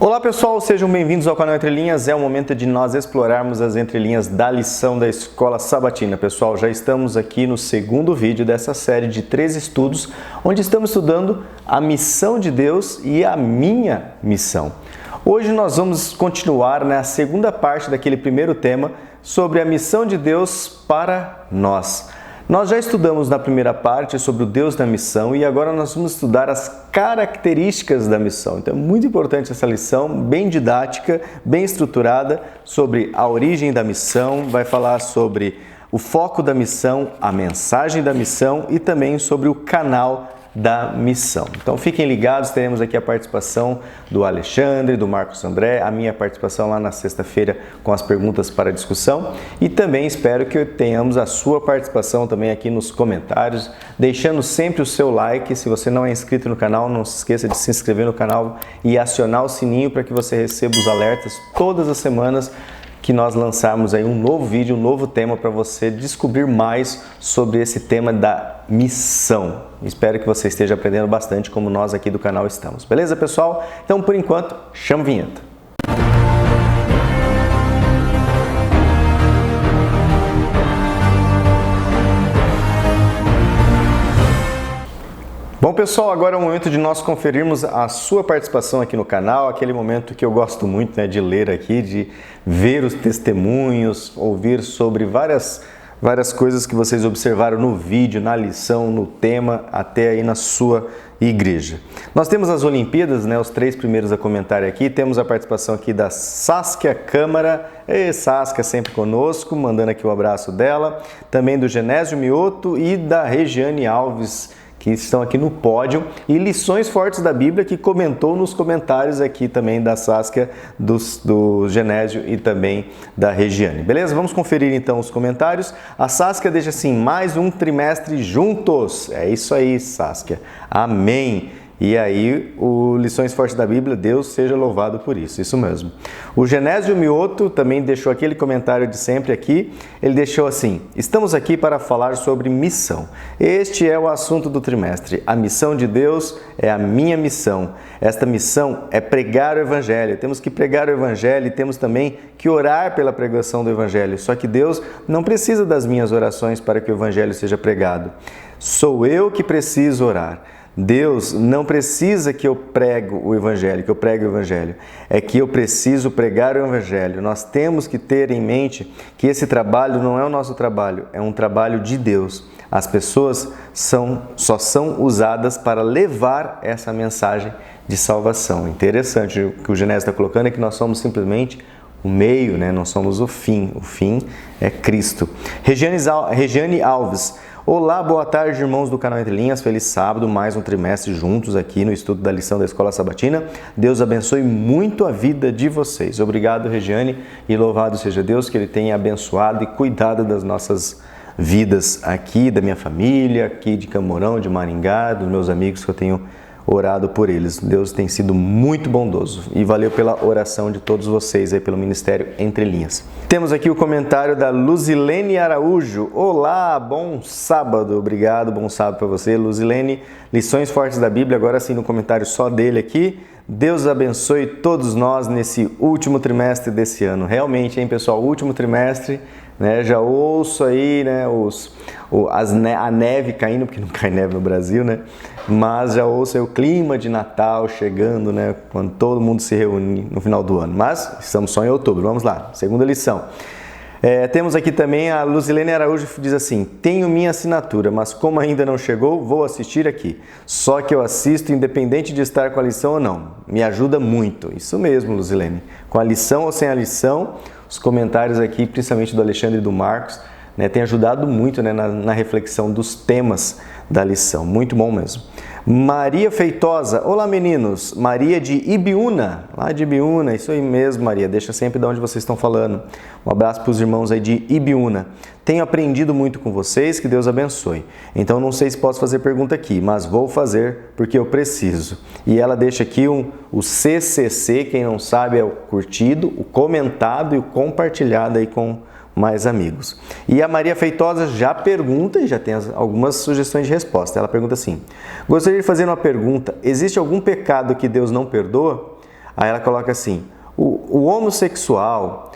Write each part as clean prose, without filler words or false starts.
Olá pessoal, sejam bem-vindos ao canal Entre Linhas. É o momento de nós explorarmos as entrelinhas da lição da Escola Sabatina. Pessoal, já estamos aqui no segundo vídeo dessa série de 3 estudos, onde estamos estudando a missão de Deus e a minha missão. Hoje nós vamos continuar na segunda parte daquele primeiro tema sobre a missão de Deus para nós. Nós já estudamos na primeira parte sobre o Deus da missão e agora nós vamos estudar as características da missão. Então é muito importante essa lição, bem didática, bem estruturada, sobre a origem da missão, vai falar sobre o foco da missão, a mensagem da missão e também sobre o canal da missão. Então fiquem ligados, teremos aqui a participação do Alexandre, do Marcos André, a minha participação lá na sexta-feira com as perguntas para discussão e também espero que tenhamos a sua participação também aqui nos comentários, deixando sempre o seu like. Se você não é inscrito no canal, não se esqueça de se inscrever no canal e acionar o sininho para que você receba os alertas todas as semanas que nós lançarmos aí um novo vídeo, um novo tema para você descobrir mais sobre esse tema da missão. Espero que você esteja aprendendo bastante como nós aqui do canal estamos. Beleza, pessoal? Então, por enquanto, chama a vinheta. Bom pessoal, agora é o momento de nós conferirmos a sua participação aqui no canal, aquele momento que eu gosto muito, né, de ler aqui, de ver os testemunhos, ouvir sobre várias coisas que vocês observaram no vídeo, na lição, no tema, até aí na sua igreja. Nós temos as Olimpíadas, né, os 3 primeiros a comentar aqui, temos a participação aqui da Saskia Câmara, Saskia sempre conosco, mandando aqui o abraço dela, também do Genésio Mioto e da Regiane Alves, que estão aqui no pódio, e lições fortes da Bíblia, que comentou nos comentários aqui também da Saskia, do Genésio e também da Regiane. Beleza? Vamos conferir então os comentários. A Saskia deixa assim, mais um trimestre juntos. É isso aí, Saskia. Amém. E aí, o Lições Fortes da Bíblia, Deus seja louvado por isso mesmo. O Genésio Mioto também deixou aquele comentário de sempre aqui, ele deixou assim, estamos aqui para falar sobre missão. Este é o assunto do trimestre, a missão de Deus é a minha missão. Esta missão é pregar o Evangelho, temos que pregar o Evangelho e temos também que orar pela pregação do Evangelho. Só que Deus não precisa das minhas orações para que o Evangelho seja pregado. Sou eu que preciso orar. Deus não precisa que eu pregue o Evangelho, é que eu preciso pregar o Evangelho. Nós temos que ter em mente que esse trabalho não é o nosso trabalho, é um trabalho de Deus. As pessoas só são usadas para levar essa mensagem de salvação. Interessante o que o Genésio está colocando é que nós somos simplesmente o meio, né? Não somos o fim é Cristo. Regiane Alves. Olá, boa tarde, irmãos do canal Entre Linhas. Feliz sábado, mais um trimestre juntos aqui no estudo da lição da Escola Sabatina. Deus abençoe muito a vida de vocês. Obrigado, Regiane, e louvado seja Deus que Ele tenha abençoado e cuidado das nossas vidas aqui, da minha família, aqui de Camorão, de Maringá, dos meus amigos que eu tenho orado por eles. Deus tem sido muito bondoso e valeu pela oração de todos vocês aí pelo Ministério Entre Linhas. Temos aqui o comentário da Luzilene Araújo. Olá, bom sábado. Obrigado, bom sábado para você, Luzilene. Lições fortes da Bíblia, agora sim no comentário só dele aqui. Deus abençoe todos nós nesse último trimestre desse ano. Realmente, hein, pessoal, último trimestre, né? Já ouço aí, né, a neve caindo, porque não cai neve no Brasil, né? Mas já ouço aí o clima de Natal chegando, né? Quando todo mundo se reúne no final do ano. Mas estamos só em outubro. Vamos lá, segunda lição. Temos aqui também a Luzilene Araújo, que diz assim, tenho minha assinatura, mas como ainda não chegou, vou assistir aqui. Só que eu assisto independente de estar com a lição ou não. Me ajuda muito. Isso mesmo, Luzilene. Com a lição ou sem a lição, os comentários aqui, principalmente do Alexandre e do Marcos, né, tem ajudado muito, né, na reflexão dos temas da lição. Muito bom mesmo. Maria Feitosa, olá meninos, Maria de Ibiúna, lá de Ibiúna, isso aí mesmo, Maria, deixa sempre de onde vocês estão falando. Um abraço para os irmãos aí de Ibiúna. Tenho aprendido muito com vocês, que Deus abençoe. Então não sei se posso fazer pergunta aqui, mas vou fazer porque eu preciso. E ela deixa aqui o CCC, quem não sabe é o curtido, o comentado e o compartilhado aí com mais amigos. E a Maria Feitosa já pergunta e já tem algumas sugestões de resposta. Ela pergunta assim: gostaria de fazer uma pergunta: existe algum pecado que Deus não perdoa? Aí ela coloca assim, o homossexual,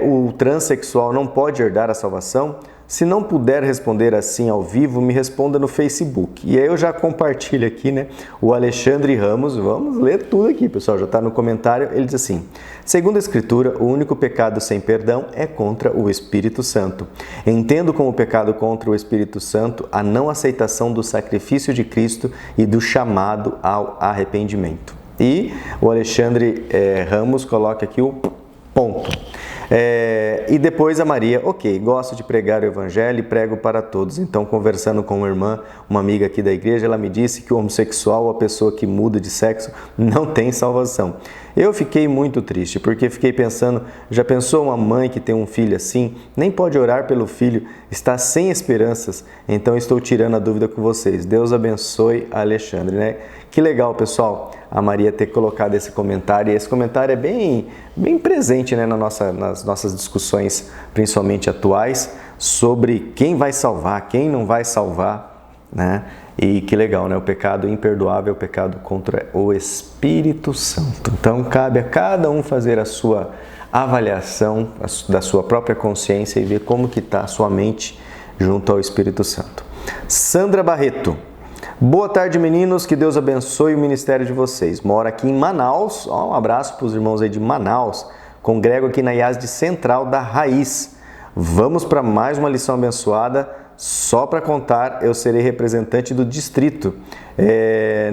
o transexual não pode herdar a salvação? Se não puder responder assim ao vivo, me responda no Facebook. E aí eu já compartilho aqui, né? O Alexandre Ramos, vamos ler tudo aqui, pessoal, já está no comentário. Ele diz assim, segundo a Escritura, o único pecado sem perdão é contra o Espírito Santo. Entendo como pecado contra o Espírito Santo a não aceitação do sacrifício de Cristo e do chamado ao arrependimento. E o Alexandre Ramos coloca aqui o ponto. E depois a Maria, ok, gosto de pregar o evangelho e prego para todos. Então, conversando com uma irmã, uma amiga aqui da igreja, ela me disse que o homossexual, a pessoa que muda de sexo, não tem salvação. Eu fiquei muito triste, porque fiquei pensando, já pensou uma mãe que tem um filho assim, nem pode orar pelo filho, está sem esperanças, então estou tirando a dúvida com vocês. Deus abençoe a Alexandre, né? Que legal, pessoal, a Maria ter colocado esse comentário, e esse comentário é bem presente, né, nas nossas discussões, principalmente atuais, sobre quem vai salvar, quem não vai salvar, né? E que legal, né? O pecado imperdoável é o pecado contra o Espírito Santo. Então, cabe a cada um fazer a sua avaliação da sua própria consciência e ver como que está a sua mente junto ao Espírito Santo. Sandra Barreto. Boa tarde, meninos. Que Deus abençoe o ministério de vocês. Moro aqui em Manaus. Um abraço para os irmãos aí de Manaus. Congrego aqui na IASD Central da Raiz. Vamos para mais uma lição abençoada. Só para contar, eu serei representante do distrito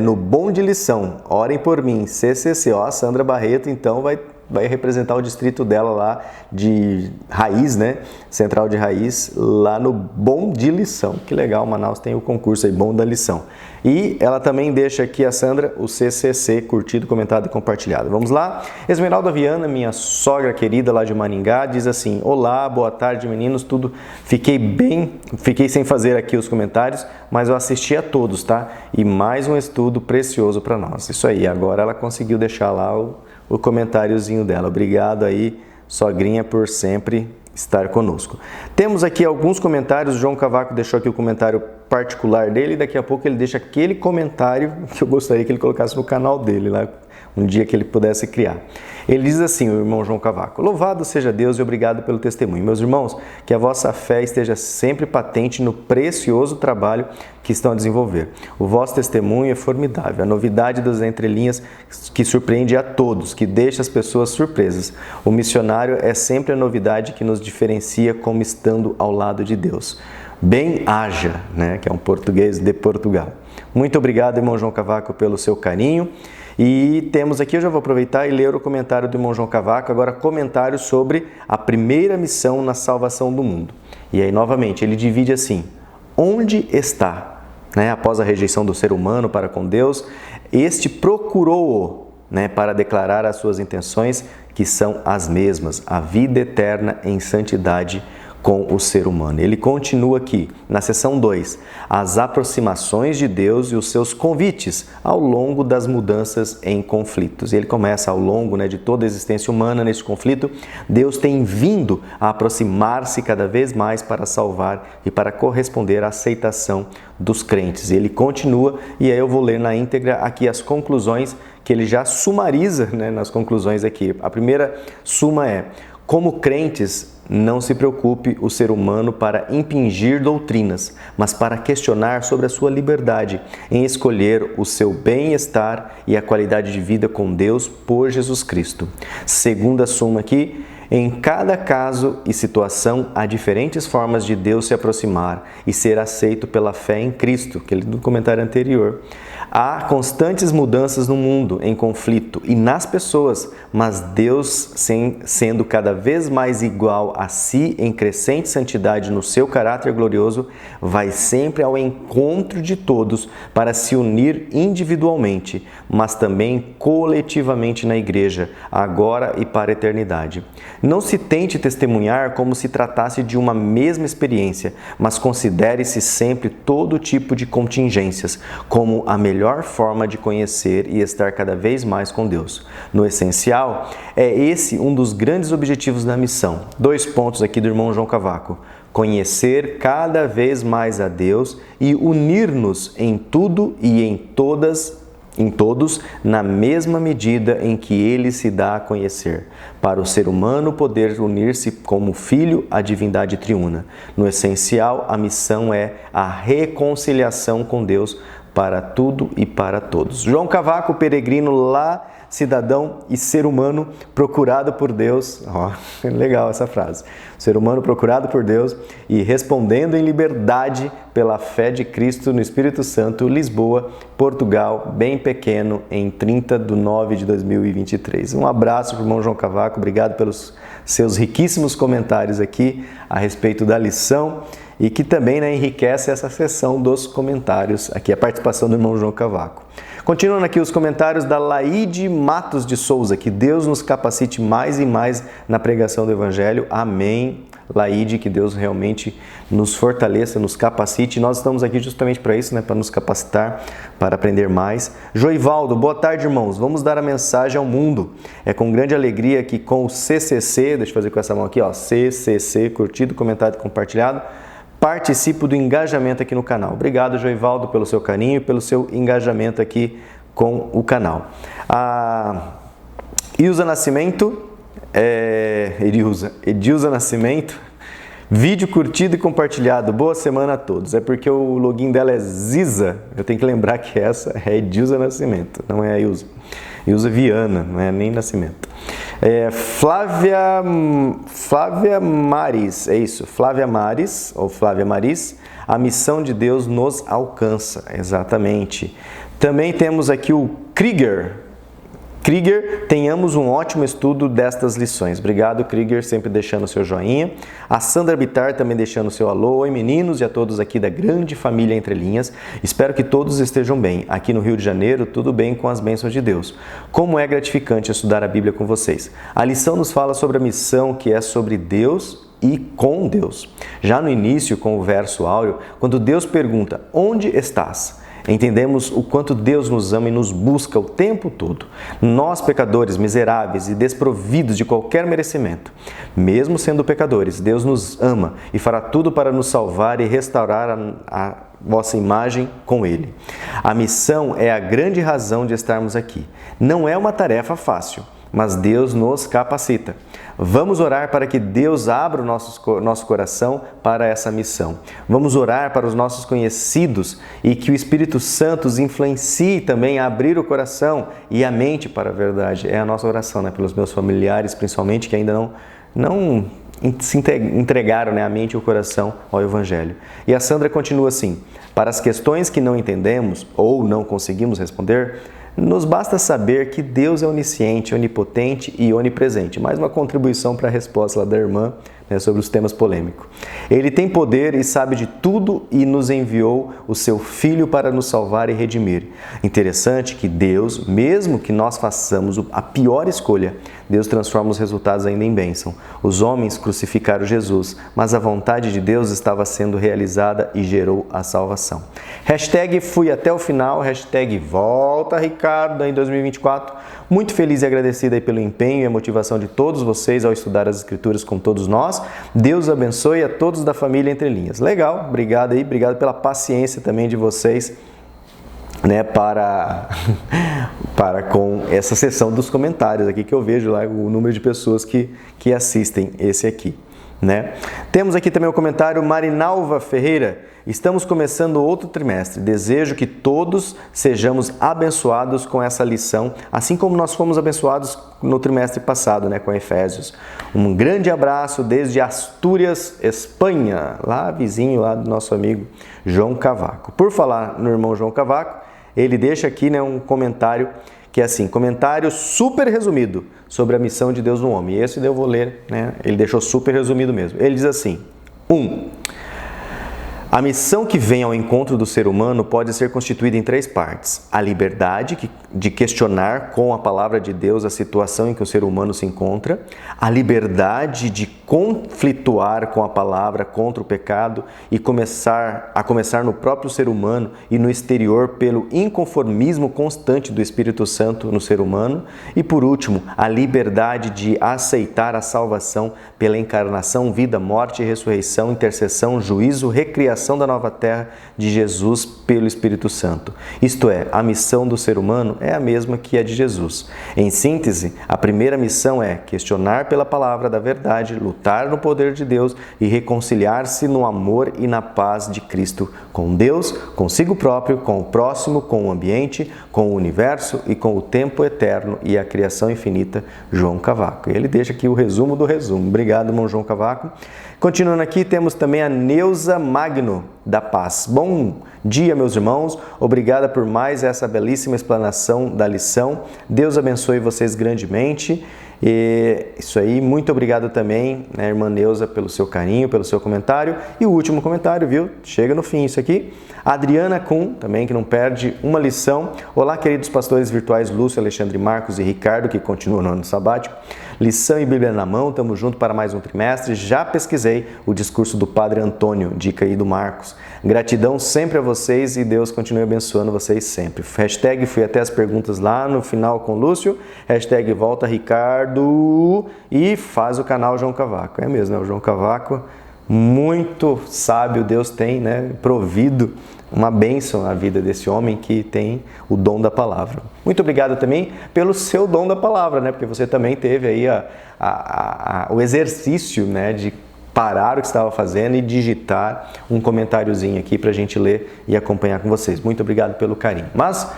no Bom de Lição. Orem por mim. CCC, ó, a Sandra Barreto, então vai representar o distrito dela lá de Raiz, né? Central de Raiz, lá no Bom de Lição. Que legal, Manaus tem o concurso aí, Bom da Lição. E ela também deixa aqui, a Sandra, o CCC, curtido, comentado e compartilhado. Vamos lá? Esmeralda Viana, minha sogra querida lá de Maringá, diz assim, olá, boa tarde, meninos, tudo. Fiquei sem fazer aqui os comentários, mas eu assisti a todos, tá? E mais um estudo precioso para nós. Isso aí, agora ela conseguiu deixar lá o comentáriozinho dela. Obrigado aí, sogrinha, por sempre estar conosco. Temos aqui alguns comentários. O João Cavaco deixou aqui o comentário particular dele e daqui a pouco ele deixa aquele comentário que eu gostaria que ele colocasse no canal dele, lá, um dia que ele pudesse criar. Ele diz assim, o irmão João Cavaco, louvado seja Deus e obrigado pelo testemunho. Meus irmãos, que a vossa fé esteja sempre patente no precioso trabalho que estão a desenvolver. O vosso testemunho é formidável, a novidade das entrelinhas que surpreende a todos, que deixa as pessoas surpresas. O missionário é sempre a novidade que nos diferencia como estando ao lado de Deus. Bem-haja, né, que é um português de Portugal. Muito obrigado, irmão João Cavaco, pelo seu carinho. E temos aqui, eu já vou aproveitar e ler o comentário do irmão João Cavaco, agora comentário sobre a primeira missão na salvação do mundo. E aí, novamente, ele divide assim, onde está? Né, após a rejeição do ser humano para com Deus, este procurou-o, né, para declarar as suas intenções, que são as mesmas, a vida eterna em santidade com o ser humano. Ele continua aqui, na seção 2, as aproximações de Deus e os seus convites ao longo das mudanças em conflitos. Ele começa ao longo, né, de toda a existência humana neste conflito, Deus tem vindo a aproximar-se cada vez mais para salvar e para corresponder à aceitação dos crentes. Ele continua, e aí eu vou ler na íntegra aqui as conclusões que ele já sumariza, né, nas conclusões aqui. A primeira suma é, como crentes, não se preocupe o ser humano para impingir doutrinas, mas para questionar sobre a sua liberdade em escolher o seu bem-estar e a qualidade de vida com Deus por Jesus Cristo. Segunda suma aqui, em cada caso e situação há diferentes formas de Deus se aproximar e ser aceito pela fé em Cristo, que ele no comentário anterior. Há constantes mudanças no mundo, em conflito e nas pessoas, mas Deus, sendo cada vez mais igual a si em crescente santidade no seu caráter glorioso, vai sempre ao encontro de todos para se unir individualmente, mas também coletivamente na igreja, agora e para a eternidade. Não se tente testemunhar como se tratasse de uma mesma experiência, mas considere-se sempre todo tipo de contingências como a melhor forma de conhecer e estar cada vez mais com Deus. No essencial, é esse um dos grandes objetivos da missão. 2 pontos aqui do irmão João Cavaco. Conhecer cada vez mais a Deus e unir-nos em tudo e em todas em todos na mesma medida em que ele se dá a conhecer, para o ser humano poder unir-se como filho à divindade triuna. No essencial, a missão é a reconciliação com Deus para tudo e para todos. João Cavaco, peregrino lá, cidadão e ser humano procurado por Deus. Legal essa frase. Ser humano procurado por Deus e respondendo em liberdade pela fé de Cristo no Espírito Santo, Lisboa, Portugal, bem pequeno, em 30/9/2023. Um abraço para o irmão João Cavaco, obrigado pelos seus riquíssimos comentários aqui a respeito da lição e que também, né, enriquece essa sessão dos comentários, aqui a participação do irmão João Cavaco. Continuando aqui os comentários da Laide Matos de Souza, que Deus nos capacite mais e mais na pregação do Evangelho. Amém. Laide, que Deus realmente nos fortaleça, nos capacite. Nós estamos aqui justamente para isso, né? Para nos capacitar, para aprender mais. Joivaldo, boa tarde, irmãos. Vamos dar a mensagem ao mundo. É com grande alegria que com o CCC, deixa eu fazer com essa mão aqui, ó, CCC, curtido, comentado e compartilhado, participo do engajamento aqui no canal. Obrigado, Joivaldo, pelo seu carinho e pelo seu engajamento aqui com o canal. A Ilza Nascimento, Edilza Nascimento, vídeo curtido e compartilhado. Boa semana a todos. É porque o login dela é Ziza. Eu tenho que lembrar que essa é Edilza Nascimento, não é a Ilza. Ilza Viana, não é nem Nascimento. Flávia Maris, é isso, Flávia Maris, ou Flávia Maris, a missão de Deus nos alcança, exatamente. Também temos aqui o Krieger, tenhamos um ótimo estudo destas lições. Obrigado, Krieger, sempre deixando o seu joinha. A Sandra Bittar também deixando o seu alô. Oi, meninos, e a todos aqui da grande família Entre Linhas. Espero que todos estejam bem. Aqui no Rio de Janeiro, tudo bem com as bênçãos de Deus. Como é gratificante estudar a Bíblia com vocês. A lição nos fala sobre a missão que é sobre Deus e com Deus. Já no início, com o verso áureo, quando Deus pergunta, onde estás? Entendemos o quanto Deus nos ama e nos busca o tempo todo. Nós, pecadores, miseráveis e desprovidos de qualquer merecimento, mesmo sendo pecadores, Deus nos ama e fará tudo para nos salvar e restaurar a vossa imagem com Ele. A missão é a grande razão de estarmos aqui. Não é uma tarefa fácil, mas Deus nos capacita. Vamos orar para que Deus abra o nosso coração para essa missão. Vamos orar para os nossos conhecidos e que o Espírito Santo os influencie também a abrir o coração e a mente para a verdade. É a nossa oração, né? Pelos meus familiares, principalmente, que ainda não se entregaram, né, a mente e o coração ao Evangelho. E a Sandra continua assim, para as questões que não entendemos ou não conseguimos responder, nos basta saber que Deus é onisciente, onipotente e onipresente. Mais uma contribuição para a resposta lá da irmã, né, sobre os temas polêmicos. Ele tem poder e sabe de tudo e nos enviou o seu Filho para nos salvar e redimir. Interessante que Deus, mesmo que nós façamos a pior escolha, Deus transforma os resultados ainda em bênção. Os homens crucificaram Jesus, mas a vontade de Deus estava sendo realizada e gerou a salvação. Hashtag fui até o final, hashtag volta Ricardo em 2024. Muito feliz e agradecido aí pelo empenho e a motivação de todos vocês ao estudar as Escrituras com todos nós. Deus abençoe a todos da família Entre Linhas. Legal, obrigado aí, obrigado pela paciência também de vocês, né, para com essa sessão dos comentários aqui, que eu vejo lá o número de pessoas que assistem esse aqui, né? Temos aqui também o comentário Marinalva Ferreira. Estamos começando outro trimestre. Desejo que todos sejamos abençoados com essa lição, assim como nós fomos abençoados no trimestre passado, né, com Efésios. Um grande abraço desde Astúrias, Espanha, lá vizinho lá do nosso amigo João Cavaco. Por falar no irmão João Cavaco, ele deixa aqui, né, um comentário que é assim, comentário super resumido sobre a missão de Deus no homem. E esse eu vou ler, né? Ele deixou super resumido mesmo. Ele diz assim: 1. A missão que vem ao encontro do ser humano pode ser constituída em 3 partes. A liberdade de questionar com a palavra de Deus a situação em que o ser humano se encontra, a liberdade de conflituar com a palavra contra o pecado e começar no próprio ser humano e no exterior pelo inconformismo constante do Espírito Santo no ser humano, e por último, a liberdade de aceitar a salvação pela encarnação, vida, morte, ressurreição, intercessão, juízo, recriação criação da nova terra de Jesus pelo Espírito Santo. Isto é, a missão do ser humano é a mesma que a de Jesus. Em síntese, a primeira missão é questionar pela palavra da verdade, lutar no poder de Deus e reconciliar-se no amor e na paz de Cristo com Deus, consigo próprio, com o próximo, com o ambiente, com o universo e com o tempo eterno e a criação infinita. João Cavaco. Ele deixa aqui o resumo do resumo. Obrigado, irmão João Cavaco. Continuando aqui, temos também a Neuza Magno da Paz. Bom dia, meus irmãos. Obrigada por mais essa belíssima explanação da lição. Deus abençoe vocês grandemente. E isso aí, muito obrigado também, né, irmã Neuza, pelo seu carinho, pelo seu comentário. E o último comentário, viu? Chega no fim isso aqui. Adriana Kuhn, também, que não perde uma lição. Olá, queridos pastores virtuais Lúcio, Alexandre, Marcos e Ricardo, que continuam no ano sabático. Lição e Bíblia na mão, estamos juntos para mais um trimestre. Já pesquisei o discurso do Padre Antônio, dica aí do Marcos. Gratidão sempre a vocês e Deus continue abençoando vocês sempre. Hashtag fui até as perguntas lá no final com o Lúcio. Hashtag volta Ricardo e faz o canal João Cavaco. É mesmo, né? O João Cavaco, muito sábio, Deus tem, né, provido uma bênção na vida desse homem que tem o dom da palavra. Muito obrigado também pelo seu dom da palavra, né? Porque você também teve aí o exercício, né, de parar o que estava fazendo e digitar um comentáriozinho aqui para a gente ler e acompanhar com vocês. Muito obrigado pelo carinho. Mas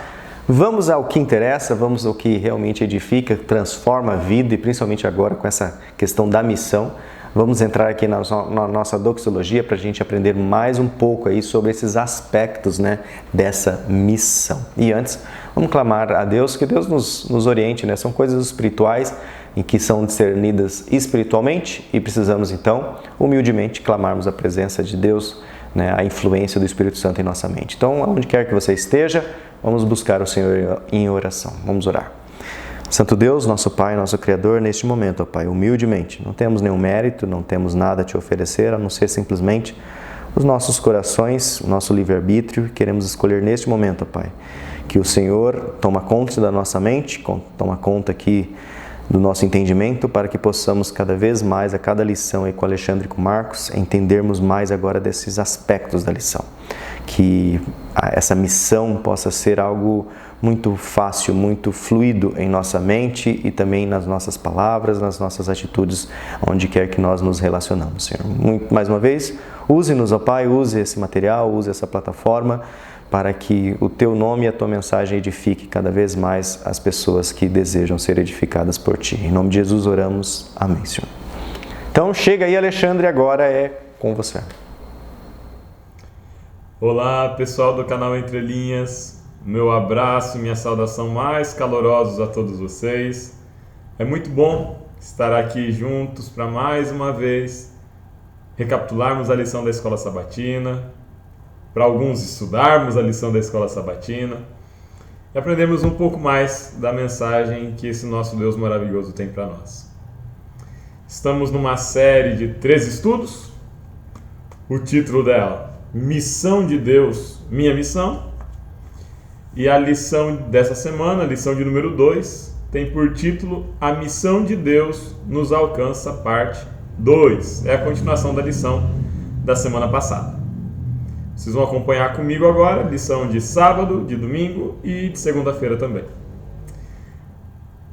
vamos ao que interessa, vamos ao que realmente edifica, transforma a vida e principalmente agora com essa questão da missão. Vamos entrar aqui na nossa doxologia para a gente aprender mais um pouco aí sobre esses aspectos, né, dessa missão. E antes, vamos clamar a Deus, que Deus nos oriente, né? São coisas espirituais em que são discernidas espiritualmente e precisamos então, humildemente, clamarmos a presença de Deus, né, a influência do Espírito Santo em nossa mente. Então, onde quer que você esteja, vamos buscar o Senhor em oração. Vamos orar. Santo Deus, nosso Pai, nosso Criador, neste momento, ó Pai, humildemente, não temos nenhum mérito, não temos nada a Te oferecer, a não ser simplesmente os nossos corações, o nosso livre-arbítrio, queremos escolher neste momento, ó Pai, que o Senhor toma conta da nossa mente, toma conta aqui do nosso entendimento, para que possamos cada vez mais, a cada lição aí com Alexandre e com Marcos, entendermos mais agora desses aspectos da lição. Que essa missão possa ser algo muito fácil, muito fluido em nossa mente e também nas nossas palavras, nas nossas atitudes, onde quer que nós nos relacionamos, Senhor. Mais uma vez, use-nos, ó Pai, use esse material, use essa plataforma, para que o Teu nome e a Tua mensagem edifique cada vez mais as pessoas que desejam ser edificadas por Ti. Em nome de Jesus oramos. Amém, Senhor. Então, chega aí, Alexandre, agora é com você. Olá, pessoal do canal Entre Linhas. Meu abraço e minha saudação mais calorosos a todos vocês. É muito bom estar aqui juntos para mais uma vez recapitularmos a lição da Escola Sabatina, para alguns estudarmos a lição da Escola Sabatina e aprendermos um pouco mais da mensagem que esse nosso Deus maravilhoso tem para nós. Estamos numa série de 3 estudos. O título dela, Missão de Deus, Minha Missão. E a lição dessa semana, a lição de número 2, tem por título A Missão de Deus nos Alcança, parte 2. É a continuação da lição da semana passada. Vocês vão acompanhar comigo agora, lição de sábado, de domingo e de segunda-feira também.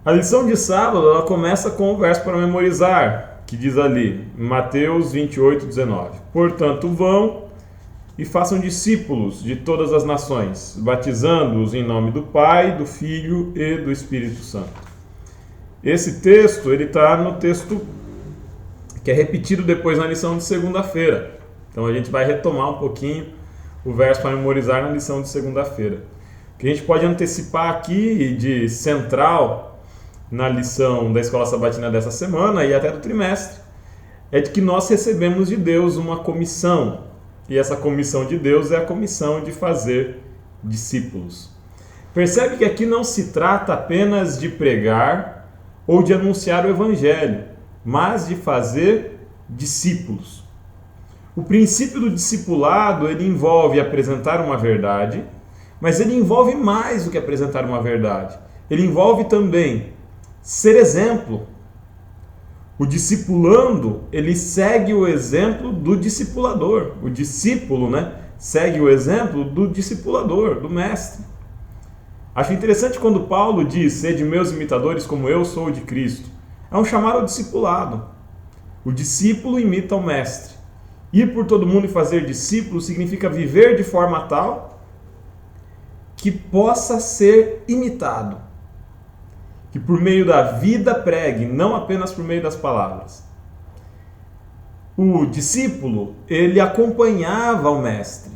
A lição de sábado, ela começa com o verso para memorizar, que diz ali, Mateus 28, 19. Portanto, vão e façam discípulos de todas as nações, batizando-os em nome do Pai, do Filho e do Espírito Santo. Esse texto, ele está no texto que é repetido depois na lição de segunda-feira. Então a gente vai retomar um pouquinho o verso para memorizar na lição de segunda-feira. O que a gente pode antecipar aqui de central na lição da Escola Sabatina dessa semana e até do trimestre é de que nós recebemos de Deus uma comissão. E essa comissão de Deus é a comissão de fazer discípulos. Percebe que aqui não se trata apenas de pregar ou de anunciar o Evangelho, mas de fazer discípulos. O princípio do discipulado, ele envolve apresentar uma verdade, mas ele envolve mais do que apresentar uma verdade. Ele envolve também ser exemplo. O discipulando, ele segue o exemplo do discipulador. O discípulo, segue o exemplo do discipulador, do mestre. Acho interessante quando Paulo diz: sede meus imitadores como eu sou de Cristo. É um chamado ao discipulado. O discípulo imita o mestre. Ir por todo mundo e fazer discípulos significa viver de forma tal que possa ser imitado. Que por meio da vida pregue, não apenas por meio das palavras. O discípulo, ele acompanhava o mestre.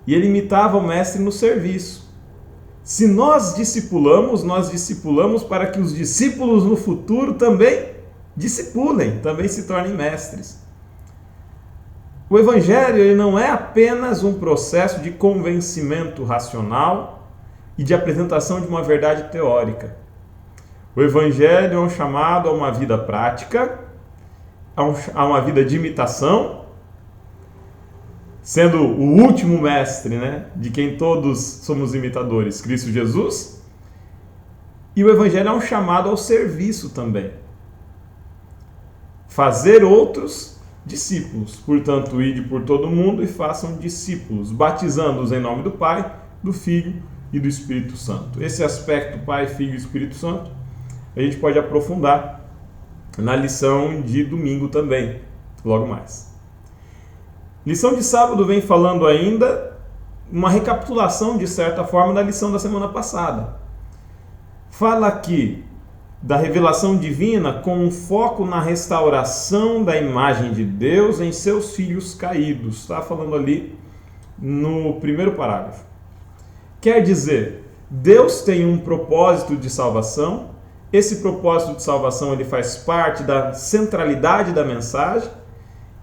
E ele imitava o mestre no serviço. Se nós discipulamos para que os discípulos no futuro também discipulem, também se tornem mestres. O Evangelho ele não é apenas um processo de convencimento racional e de apresentação de uma verdade teórica. O Evangelho é um chamado a uma vida prática, a uma vida de imitação, sendo o último mestre, de quem todos somos imitadores, Cristo Jesus. E o Evangelho é um chamado ao serviço também. Fazer outros discípulos. Portanto, ide por todo mundo e façam discípulos, batizando-os em nome do Pai, do Filho e do Espírito Santo. Esse aspecto, Pai, Filho e Espírito Santo, a gente pode aprofundar na lição de domingo também, logo mais. Lição de sábado vem falando ainda uma recapitulação, de certa forma, da lição da semana passada. Fala aqui da revelação divina com um foco na restauração da imagem de Deus em seus filhos caídos. Está falando ali no primeiro parágrafo. Quer dizer, Deus tem um propósito de salvação. Esse propósito de salvação ele faz parte da centralidade da mensagem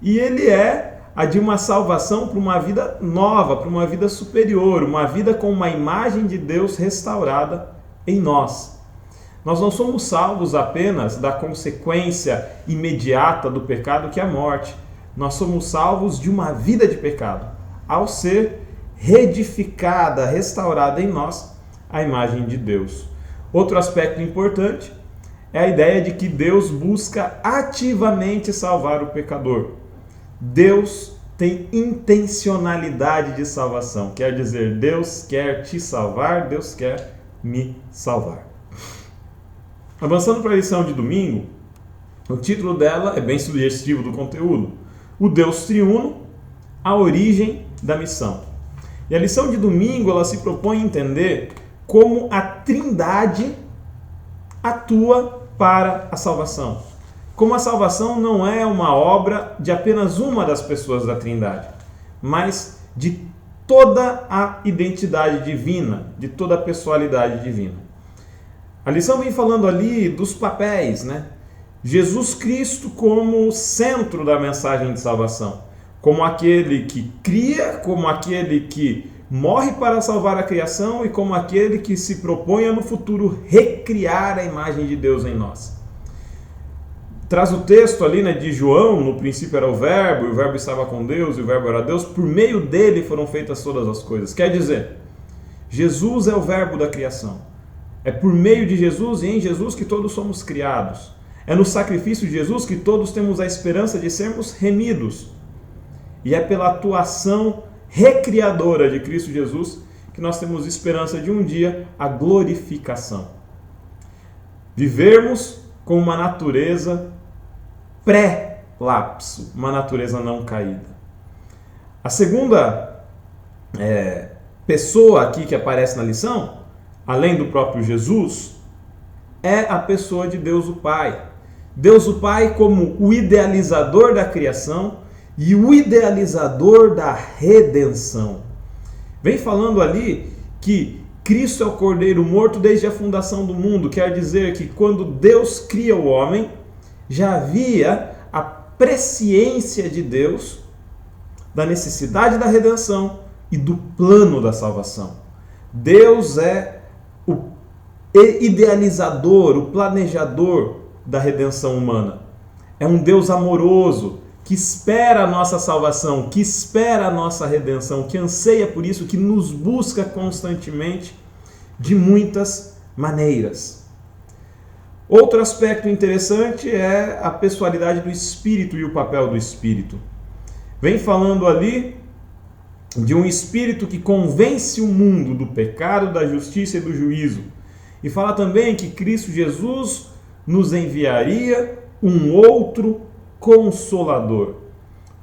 e ele é a de uma salvação para uma vida nova, para uma vida superior, uma vida com uma imagem de Deus restaurada em nós. Nós não somos salvos apenas da consequência imediata do pecado, que é a morte. Nós somos salvos de uma vida de pecado, ao ser reedificada, restaurada em nós a imagem de Deus. Outro aspecto importante é a ideia de que Deus busca ativamente salvar o pecador. Deus tem intencionalidade de salvação, quer dizer, Deus quer te salvar, Deus quer me salvar. Avançando para a lição de domingo, o título dela é bem sugestivo do conteúdo: o Deus triuno, a origem da missão. E a lição de domingo ela se propõe a entender como a Trindade atua para a salvação. Como a salvação não é uma obra de apenas uma das pessoas da Trindade, mas de toda a identidade divina, de toda a pessoalidade divina. A lição vem falando ali dos papéis, Jesus Cristo como centro da mensagem de salvação, como aquele que cria, como aquele que morre para salvar a criação e como aquele que se propõe a no futuro recriar a imagem de Deus em nós. Traz o texto ali de João: no princípio era o Verbo, e o Verbo estava com Deus, e o Verbo era Deus, por meio dele foram feitas todas as coisas. Quer dizer, Jesus é o Verbo da criação. É por meio de Jesus e em Jesus que todos somos criados. É no sacrifício de Jesus que todos temos a esperança de sermos remidos. E é pela atuação recriadora de Cristo Jesus que nós temos esperança de um dia a glorificação. Vivermos com uma natureza pré-lapso, uma natureza não caída. A segunda pessoa aqui que aparece na lição, além do próprio Jesus, é a pessoa de Deus o Pai. Deus o Pai como o idealizador da criação e o idealizador da redenção. Vem falando ali que Cristo é o Cordeiro morto desde a fundação do mundo. Quer dizer que quando Deus cria o homem, já havia a presciência de Deus da necessidade da redenção e do plano da salvação. Deus é o idealizador, o planejador da redenção humana. É um Deus amoroso, que espera a nossa salvação, que espera a nossa redenção, que anseia por isso, que nos busca constantemente de muitas maneiras. Outro aspecto interessante é a pessoalidade do Espírito e o papel do Espírito. Vem falando ali de um Espírito que convence o mundo do pecado, da justiça e do juízo. E fala também que Cristo Jesus nos enviaria um outro Consolador.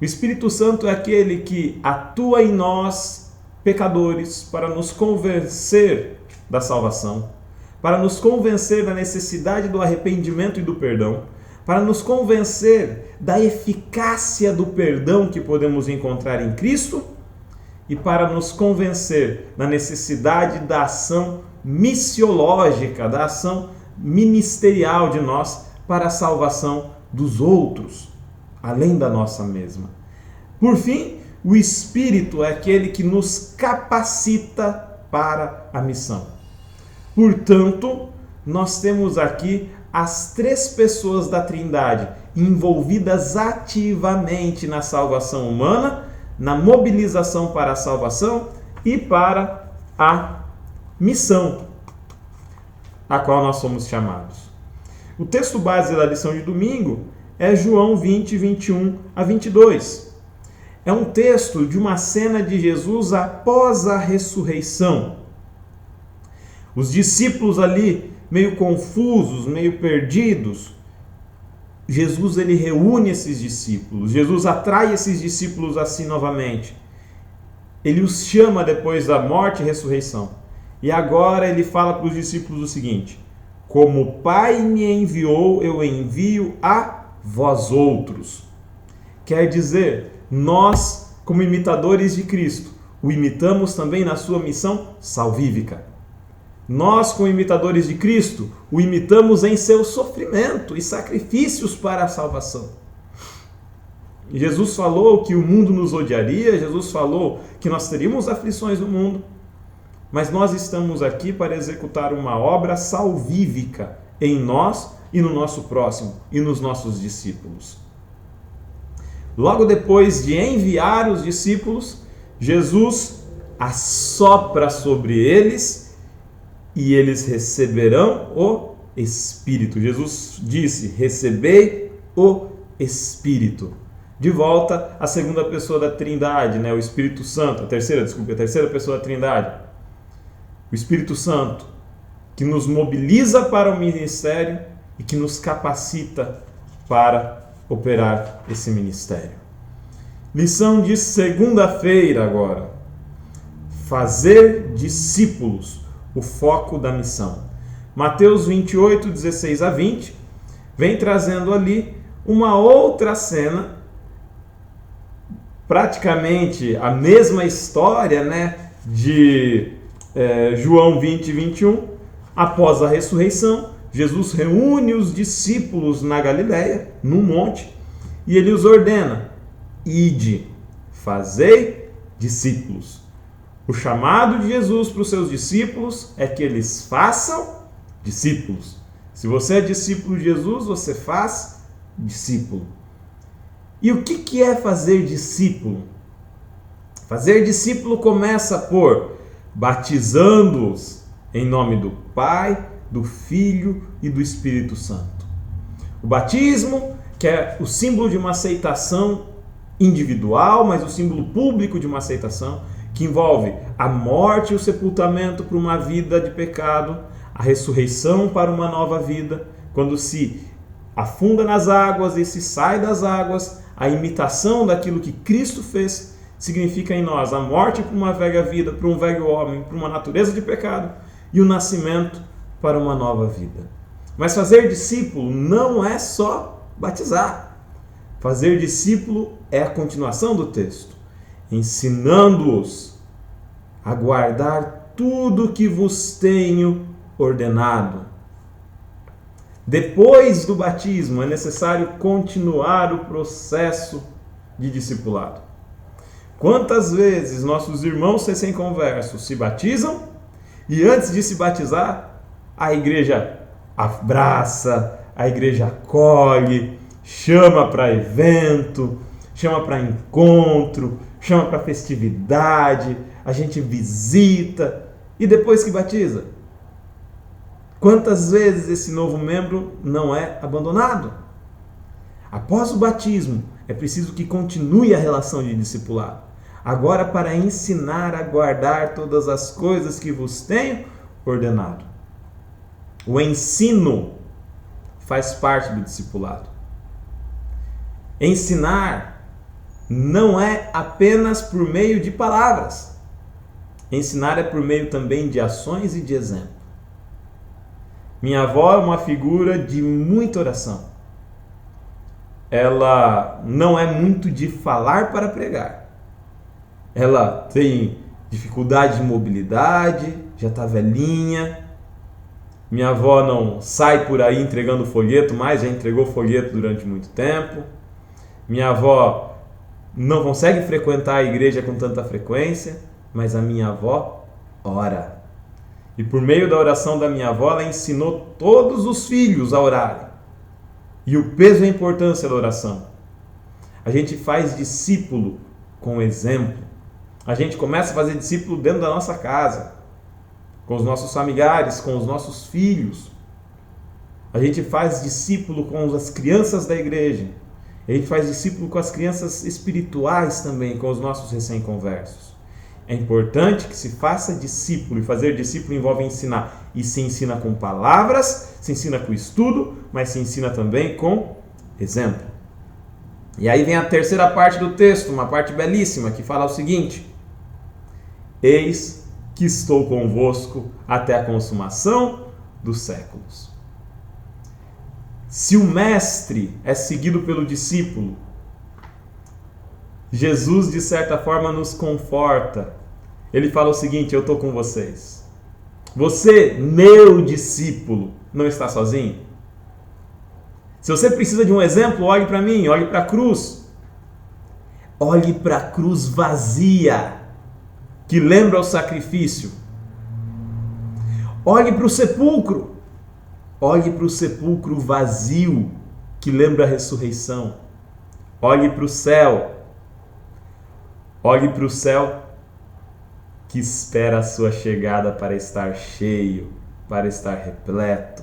O Espírito Santo é aquele que atua em nós, pecadores, para nos convencer da salvação, para nos convencer da necessidade do arrependimento e do perdão, para nos convencer da eficácia do perdão que podemos encontrar em Cristo e para nos convencer da necessidade da ação missiológica, da ação ministerial de nós para a salvação dos outros, além da nossa mesma. Por fim, o Espírito é aquele que nos capacita para a missão. Portanto, nós temos aqui as três pessoas da Trindade envolvidas ativamente na salvação humana, na mobilização para a salvação e para a missão a qual nós somos chamados. O texto base da lição de domingo é João 20, 21 a 22. É um texto de uma cena de Jesus após a ressurreição. Os discípulos ali, meio confusos, meio perdidos, Jesus ele reúne esses discípulos, Jesus atrai esses discípulos a si novamente. Ele os chama depois da morte e ressurreição. E agora ele fala para os discípulos o seguinte: como o Pai me enviou, eu envio a vós outros. Quer dizer, nós, como imitadores de Cristo, o imitamos também na sua missão salvífica. Nós, como imitadores de Cristo, o imitamos em seu sofrimento e sacrifícios para a salvação. Jesus falou que o mundo nos odiaria, Jesus falou que nós teríamos aflições no mundo, mas nós estamos aqui para executar uma obra salvífica em nós e no nosso próximo e nos nossos discípulos. Logo depois de enviar os discípulos, Jesus assopra sobre eles e eles receberão o Espírito. Jesus disse: recebei o Espírito. De volta à segunda pessoa da Trindade, o Espírito Santo, a terceira pessoa da Trindade. O Espírito Santo, que nos mobiliza para o ministério e que nos capacita para operar esse ministério. Lição de segunda-feira agora. Fazer discípulos, o foco da missão. Mateus 28, 16 a 20, vem trazendo ali uma outra cena, praticamente a mesma história, de João 20, 21. Após a ressurreição, Jesus reúne os discípulos na Galileia, num monte, e ele os ordena: ide, fazei discípulos. O chamado de Jesus para os seus discípulos é que eles façam discípulos. Se você é discípulo de Jesus, você faz discípulo. E o que é fazer discípulo? Fazer discípulo começa por batizando-os em nome do Pai, do Filho e do Espírito Santo. O batismo, que é o símbolo de uma aceitação individual, mas o símbolo público de uma aceitação, que envolve a morte e o sepultamento para uma vida de pecado, a ressurreição para uma nova vida, quando se afunda nas águas e se sai das águas, a imitação daquilo que Cristo fez, significa em nós a morte para uma velha vida, para um velho homem, para uma natureza de pecado, e o nascimento para uma nova vida. Mas fazer discípulo não é só batizar. Fazer discípulo é a continuação do texto, ensinando-os a guardar tudo que vos tenho ordenado. Depois do batismo é necessário continuar o processo de discipulado. Quantas vezes nossos irmãos recém-conversos se batizam e antes de se batizar, a igreja abraça, a igreja acolhe, chama para evento, chama para encontro, chama para festividade, a gente visita e depois que batiza? Quantas vezes esse novo membro não é abandonado? Após o batismo, é preciso que continue a relação de discipulado. Agora, para ensinar a guardar todas as coisas que vos tenho ordenado. O ensino faz parte do discipulado. Ensinar não é apenas por meio de palavras. Ensinar é por meio também de ações e de exemplo. Minha avó é uma figura de muita oração. Ela não é muito de falar para pregar. Ela tem dificuldade de mobilidade, já está velhinha. Minha avó não sai por aí entregando folheto mais, já entregou folheto durante muito tempo. Minha avó não consegue frequentar a igreja com tanta frequência, mas a minha avó ora. E por meio da oração da minha avó, ela ensinou todos os filhos a orarem. E o peso e a importância da oração. A gente faz discípulo com exemplo. A gente começa a fazer discípulo dentro da nossa casa, com os nossos familiares, com os nossos filhos. A gente faz discípulo com as crianças da igreja. A gente faz discípulo com as crianças espirituais também, com os nossos recém-conversos. É importante que se faça discípulo, e fazer discípulo envolve ensinar. E se ensina com palavras, se ensina com estudo, mas se ensina também com exemplo. E aí vem a terceira parte do texto, uma parte belíssima, que fala o seguinte: eis que estou convosco até a consumação dos séculos. Se o mestre é seguido pelo discípulo, Jesus, de certa forma, nos conforta. Ele fala o seguinte: eu estou com vocês. Você, meu discípulo, não está sozinho? Se você precisa de um exemplo, olhe para mim, olhe para a cruz. Olhe para a cruz vazia, que lembra o sacrifício. Olhe para o sepulcro. Olhe para o sepulcro vazio, que lembra a ressurreição. Olhe para o céu. Olhe para o céu que espera a sua chegada para estar cheio, para estar repleto.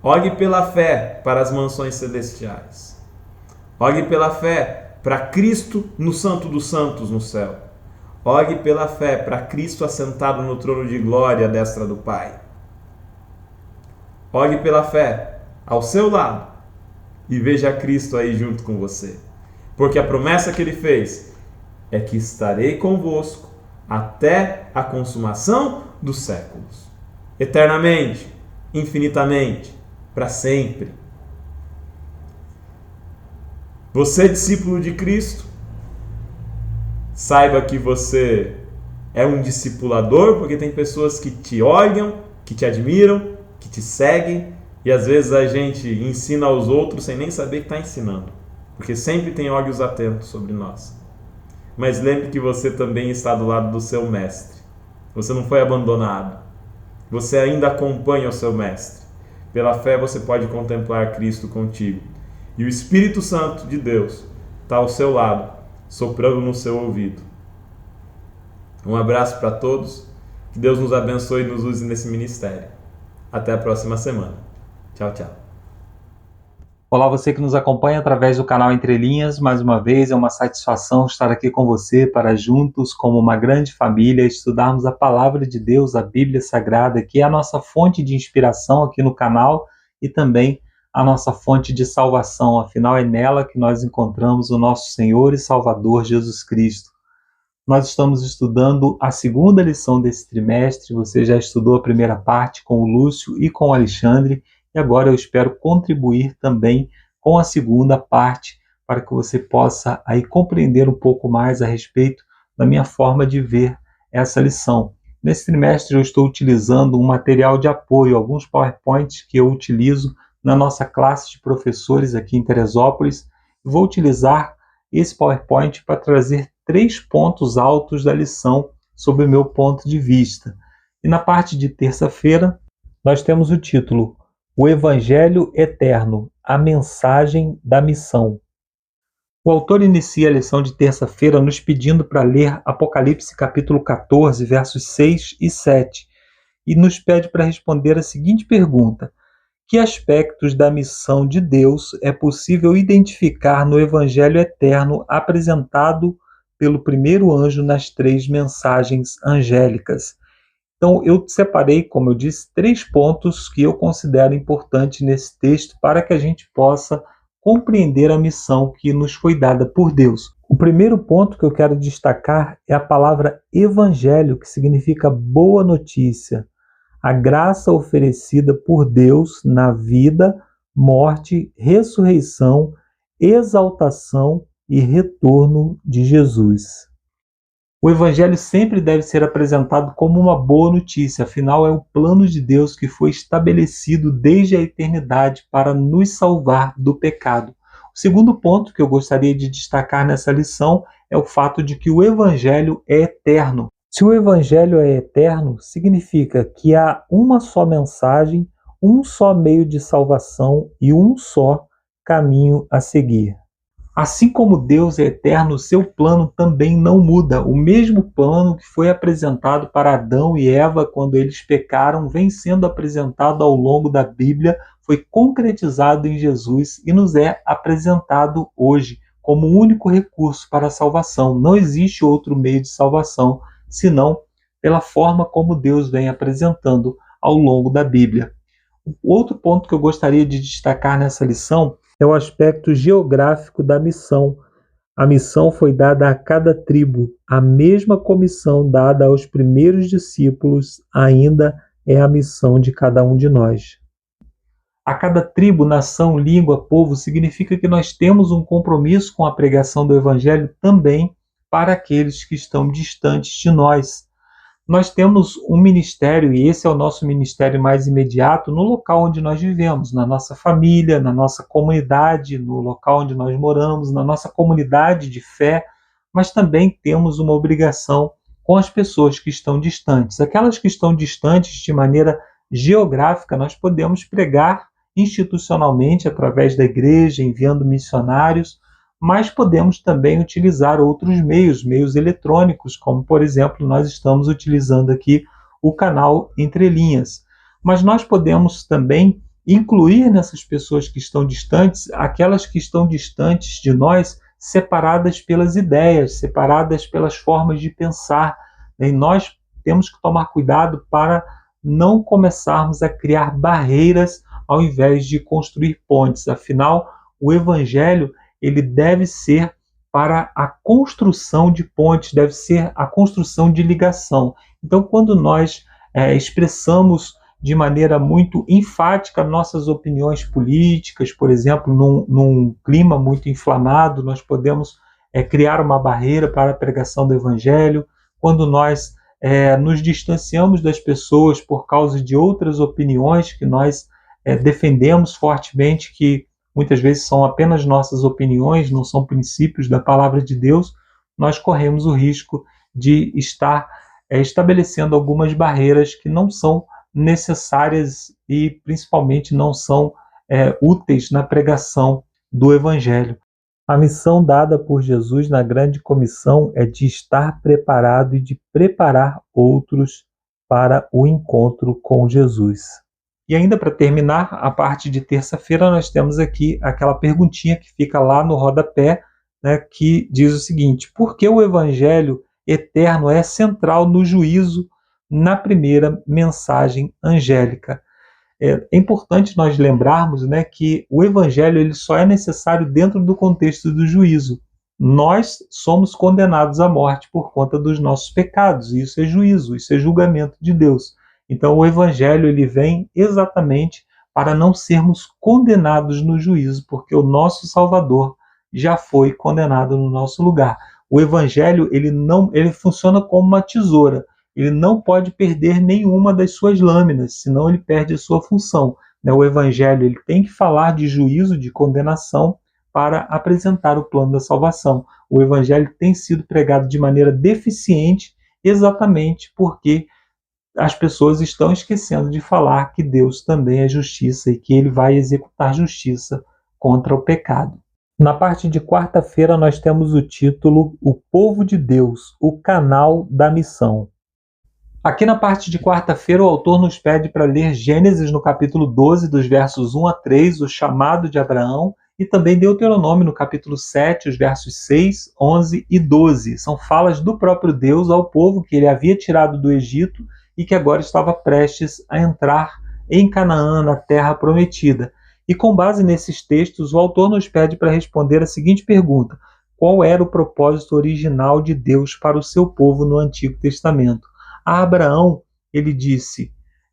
Olhe pela fé para as mansões celestiais. Olhe pela fé para Cristo no Santo dos Santos no céu. Olhe pela fé para Cristo assentado no trono de glória à destra do Pai. Olhe pela fé ao seu lado e veja Cristo aí junto com você. Porque a promessa que ele fez é que estarei convosco até a consumação dos séculos. Eternamente, infinitamente, para sempre. Você, discípulo de Cristo, saiba que você é um discipulador, porque tem pessoas que te olham, que te admiram, que te seguem, e às vezes a gente ensina aos outros sem nem saber que está ensinando, porque sempre tem olhos atentos sobre nós. Mas lembre que você também está do lado do seu mestre. Você não foi abandonado. Você ainda acompanha o seu mestre. Pela fé você pode contemplar Cristo contigo. E o Espírito Santo de Deus está ao seu lado, soprando no seu ouvido. Um abraço para todos. Que Deus nos abençoe e nos use nesse ministério. Até a próxima semana. Tchau, tchau. Olá, você que nos acompanha através do canal Entre Linhas. Mais uma vez, é uma satisfação estar aqui com você para juntos, como uma grande família, estudarmos a Palavra de Deus, a Bíblia Sagrada, que é a nossa fonte de inspiração aqui no canal e também a nossa fonte de salvação. Afinal, é nela que nós encontramos o nosso Senhor e Salvador Jesus Cristo. Nós estamos estudando a segunda lição desse trimestre. Você já estudou a primeira parte com o Lúcio e com o Alexandre, e agora eu espero contribuir também com a segunda parte para que você possa aí compreender um pouco mais a respeito da minha forma de ver essa lição. Nesse trimestre eu estou utilizando um material de apoio, alguns PowerPoints que eu utilizo na nossa classe de professores aqui em Teresópolis. Vou utilizar esse PowerPoint para trazer 3 pontos altos da lição sob o meu ponto de vista. E na parte de terça-feira nós temos o título: O Evangelho Eterno, a mensagem da missão. O autor inicia a lição de terça-feira nos pedindo para ler Apocalipse capítulo 14, versos 6 e 7, e nos pede para responder a seguinte pergunta: que aspectos da missão de Deus é possível identificar no Evangelho eterno apresentado pelo primeiro anjo nas 3 mensagens angélicas? Então, eu separei, como eu disse, 3 pontos que eu considero importantes nesse texto para que a gente possa compreender a missão que nos foi dada por Deus. O primeiro ponto que eu quero destacar é a palavra evangelho, que significa boa notícia. A graça oferecida por Deus na vida, morte, ressurreição, exaltação e retorno de Jesus. O Evangelho sempre deve ser apresentado como uma boa notícia, afinal é o plano de Deus que foi estabelecido desde a eternidade para nos salvar do pecado. O segundo ponto que eu gostaria de destacar nessa lição é o fato de que o Evangelho é eterno. Se o Evangelho é eterno, significa que há uma só mensagem, um só meio de salvação e um só caminho a seguir. Assim como Deus é eterno, seu plano também não muda. O mesmo plano que foi apresentado para Adão e Eva quando eles pecaram, vem sendo apresentado ao longo da Bíblia, foi concretizado em Jesus e nos é apresentado hoje como o único recurso para a salvação. Não existe outro meio de salvação senão pela forma como Deus vem apresentando ao longo da Bíblia. O outro ponto que eu gostaria de destacar nessa lição é o aspecto geográfico da missão. A missão foi dada a cada tribo. A mesma comissão dada aos primeiros discípulos ainda é a missão de cada um de nós. A cada tribo, nação, língua, povo, significa que nós temos um compromisso com a pregação do Evangelho também para aqueles que estão distantes de nós. Nós temos um ministério, e esse é o nosso ministério mais imediato, no local onde nós vivemos, na nossa família, na nossa comunidade, no local onde nós moramos, na nossa comunidade de fé, mas também temos uma obrigação com as pessoas que estão distantes. Aquelas que estão distantes de maneira geográfica, nós podemos pregar institucionalmente através da igreja, enviando missionários, mas podemos também utilizar outros meios eletrônicos, como, por exemplo, nós estamos utilizando aqui o canal Entre Linhas. Mas nós podemos também incluir nessas pessoas que estão distantes, aquelas que estão distantes de nós, separadas pelas ideias, separadas pelas formas de pensar. E nós temos que tomar cuidado para não começarmos a criar barreiras ao invés de construir pontes. Afinal, o Evangelho ele deve ser para a construção de pontes, deve ser a construção de ligação. Então, quando nós expressamos de maneira muito enfática nossas opiniões políticas, por exemplo, num clima muito inflamado, nós podemos criar uma barreira para a pregação do Evangelho. Quando nós nos distanciamos das pessoas por causa de outras opiniões que nós defendemos fortemente, que muitas vezes são apenas nossas opiniões, não são princípios da palavra de Deus, nós corremos o risco de estar estabelecendo algumas barreiras que não são necessárias e principalmente não são úteis na pregação do Evangelho. A missão dada por Jesus na grande comissão é de estar preparado e de preparar outros para o encontro com Jesus. E ainda para terminar, a parte de terça-feira, nós temos aqui aquela perguntinha que fica lá no rodapé, né, que diz o seguinte: por que o Evangelho eterno é central no juízo na primeira mensagem angélica? É importante nós lembrarmos, né, que o Evangelho ele só é necessário dentro do contexto do juízo. Nós somos condenados à morte por conta dos nossos pecados, e isso é juízo, isso é julgamento de Deus. Então o Evangelho ele vem exatamente para não sermos condenados no juízo, porque o nosso Salvador já foi condenado no nosso lugar. O Evangelho ele funciona como uma tesoura. Ele não pode perder nenhuma das suas lâminas, senão ele perde a sua função. O Evangelho ele tem que falar de juízo, de condenação, para apresentar o plano da salvação. O Evangelho tem sido pregado de maneira deficiente, exatamente porque as pessoas estão esquecendo de falar que Deus também é justiça e que ele vai executar justiça contra o pecado. Na parte de quarta-feira nós temos o título O Povo de Deus, o canal da missão. Aqui na parte de quarta-feira, o autor nos pede para ler Gênesis no capítulo 12, dos versos 1 a 3, o chamado de Abraão, e também Deuteronômio no capítulo 7, os versos 6, 11 e 12. São falas do próprio Deus ao povo que ele havia tirado do Egito e que agora estava prestes a entrar em Canaã, na terra prometida. E com base nesses textos, o autor nos pede para responder a seguinte pergunta: qual era o propósito original de Deus para o seu povo no Antigo Testamento? A Abraão, ele disse: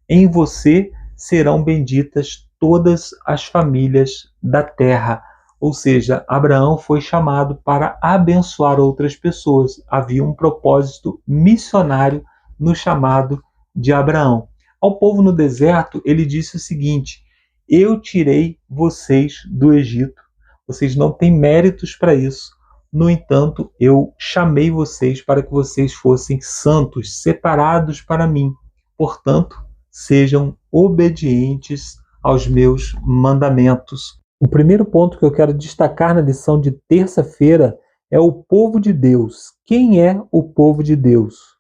em você serão benditas todas as famílias da terra. Ou seja, Abraão foi chamado para abençoar outras pessoas. Havia um propósito missionário no chamado de Abraão. Ao povo no deserto, ele disse o seguinte: eu tirei vocês do Egito. Vocês não têm méritos para isso. No entanto, eu chamei vocês para que vocês fossem santos, separados para mim. Portanto, sejam obedientes aos meus mandamentos. O primeiro ponto que eu quero destacar na lição de terça-feira é o povo de Deus. Quem é o povo de Deus?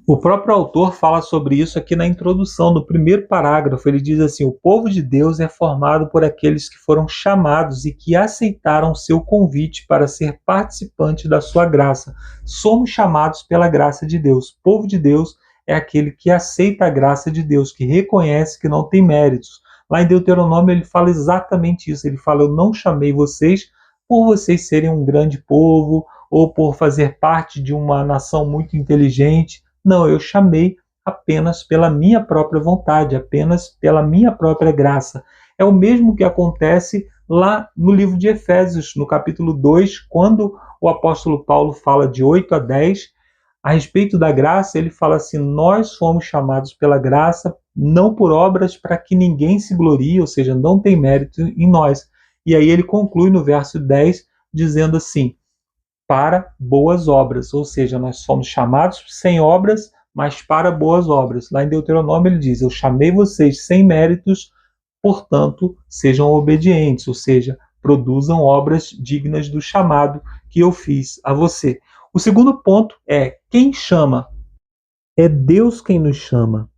O próprio autor fala sobre isso aqui na introdução, no primeiro parágrafo. Ele diz assim: o povo de Deus é formado por aqueles que foram chamados e que aceitaram seu convite para ser participantes da sua graça. Somos chamados pela graça de Deus. O povo de Deus é aquele que aceita a graça de Deus, que reconhece que não tem méritos. Lá em Deuteronômio ele fala exatamente isso. Ele fala: eu não chamei vocês por vocês serem um grande povo ou por fazer parte de uma nação muito inteligente. Não, eu chamei apenas pela minha própria vontade, apenas pela minha própria graça. É o mesmo que acontece lá no livro de Efésios, no capítulo 2, quando o apóstolo Paulo fala de 8 a 10, a respeito da graça, ele fala assim: nós fomos chamados pela graça, não por obras, para que ninguém se glorie, ou seja, não tem mérito em nós. E aí ele conclui no verso 10, dizendo assim: para boas obras, ou seja, nós somos chamados sem obras, mas para boas obras. Lá em Deuteronômio ele diz: eu chamei vocês sem méritos, portanto, sejam obedientes, ou seja, produzam obras dignas do chamado que eu fiz a você. O segundo ponto é: quem chama? É Deus quem nos chama.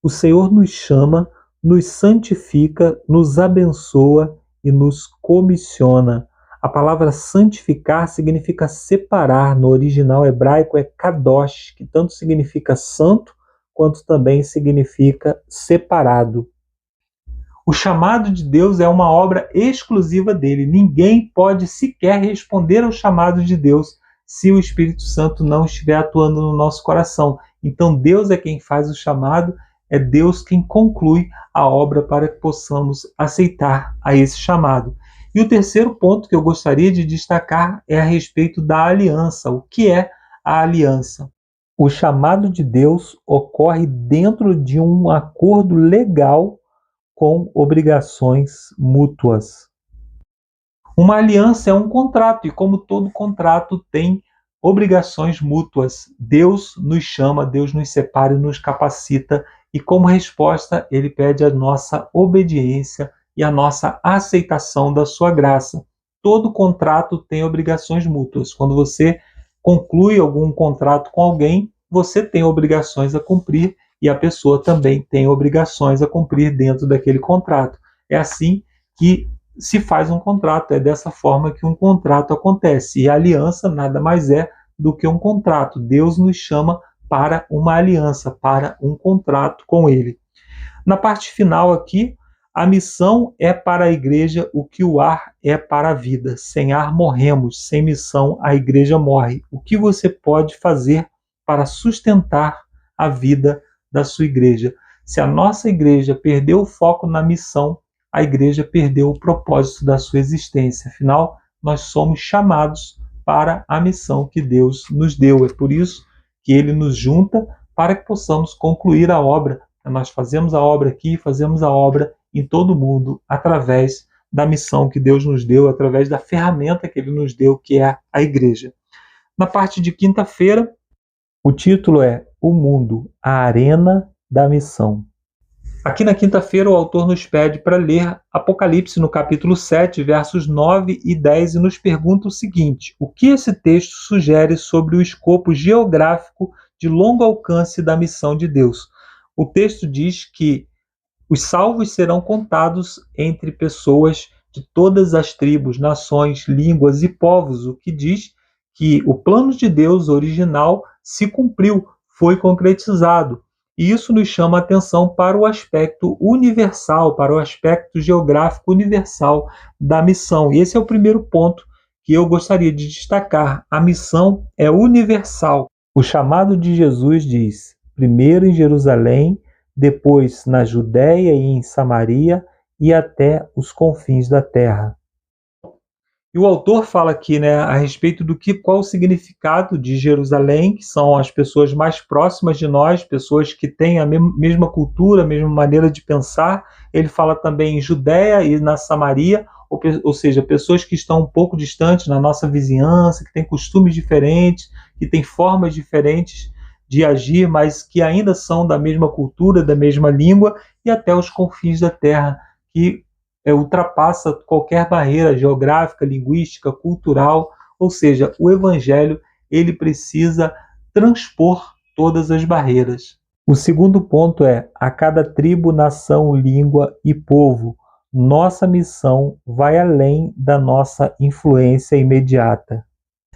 O Senhor nos chama, nos santifica, nos abençoa e nos comissiona. A palavra santificar significa separar. No original hebraico é kadosh, que tanto significa santo, quanto também significa separado. O chamado de Deus é uma obra exclusiva dele. Ninguém pode sequer responder ao chamado de Deus se o Espírito Santo não estiver atuando no nosso coração. Então Deus é quem faz o chamado, é Deus quem conclui a obra para que possamos aceitar a esse chamado. E o terceiro ponto que eu gostaria de destacar é a respeito da aliança. O que é a aliança? O chamado de Deus ocorre dentro de um acordo legal com obrigações mútuas. Uma aliança é um contrato, e como todo contrato tem obrigações mútuas. Deus nos chama, Deus nos separa e nos capacita, e como resposta ele pede a nossa obediência e a nossa aceitação da sua graça. Todo contrato tem obrigações mútuas. Quando você conclui algum contrato com alguém, você tem obrigações a cumprir e a pessoa também tem obrigações a cumprir dentro daquele contrato. É assim que se faz um contrato, é dessa forma que um contrato acontece. E a aliança nada mais é do que um contrato. Deus nos chama para uma aliança, para um contrato com Ele. Na parte final aqui, a missão é para a igreja o que o ar é para a vida. Sem ar morremos, sem missão a igreja morre. O que você pode fazer para sustentar a vida da sua igreja? Se a nossa igreja perdeu o foco na missão, a igreja perdeu o propósito da sua existência. Afinal, nós somos chamados para a missão que Deus nos deu. É por isso que Ele nos junta para que possamos concluir a obra. Nós fazemos a obra aqui, fazemos a obra em todo o mundo, através da missão que Deus nos deu, através da ferramenta que Ele nos deu, que é a igreja. Na parte de quinta-feira, o título é O Mundo, a Arena da Missão. Aqui na quinta-feira o autor nos pede para ler Apocalipse no capítulo 7, versos 9 e 10, e nos pergunta o seguinte: o que esse texto sugere sobre o escopo geográfico de longo alcance da missão de Deus. O texto diz que os salvos serão contados entre pessoas de todas as tribos, nações, línguas e povos, o que diz que o plano de Deus original se cumpriu, foi concretizado. E isso nos chama a atenção para o aspecto universal, para o aspecto geográfico universal da missão. E esse é o primeiro ponto que eu gostaria de destacar. A missão é universal. O chamado de Jesus diz: primeiro em Jerusalém, depois na Judéia e em Samaria e até os confins da terra. E o autor fala aqui, a respeito do qual o significado de Jerusalém, que são as pessoas mais próximas de nós, pessoas que têm a mesma cultura, a mesma maneira de pensar. Ele fala também em Judéia e na Samaria, ou seja, pessoas que estão um pouco distantes na nossa vizinhança, que têm costumes diferentes, que têm formas diferentes de agir, mas que ainda são da mesma cultura, da mesma língua, e até os confins da terra, que ultrapassa qualquer barreira geográfica, linguística, cultural. Ou seja, o Evangelho ele precisa transpor todas as barreiras. O segundo ponto é: a cada tribo, nação, língua e povo, nossa missão vai além da nossa influência imediata.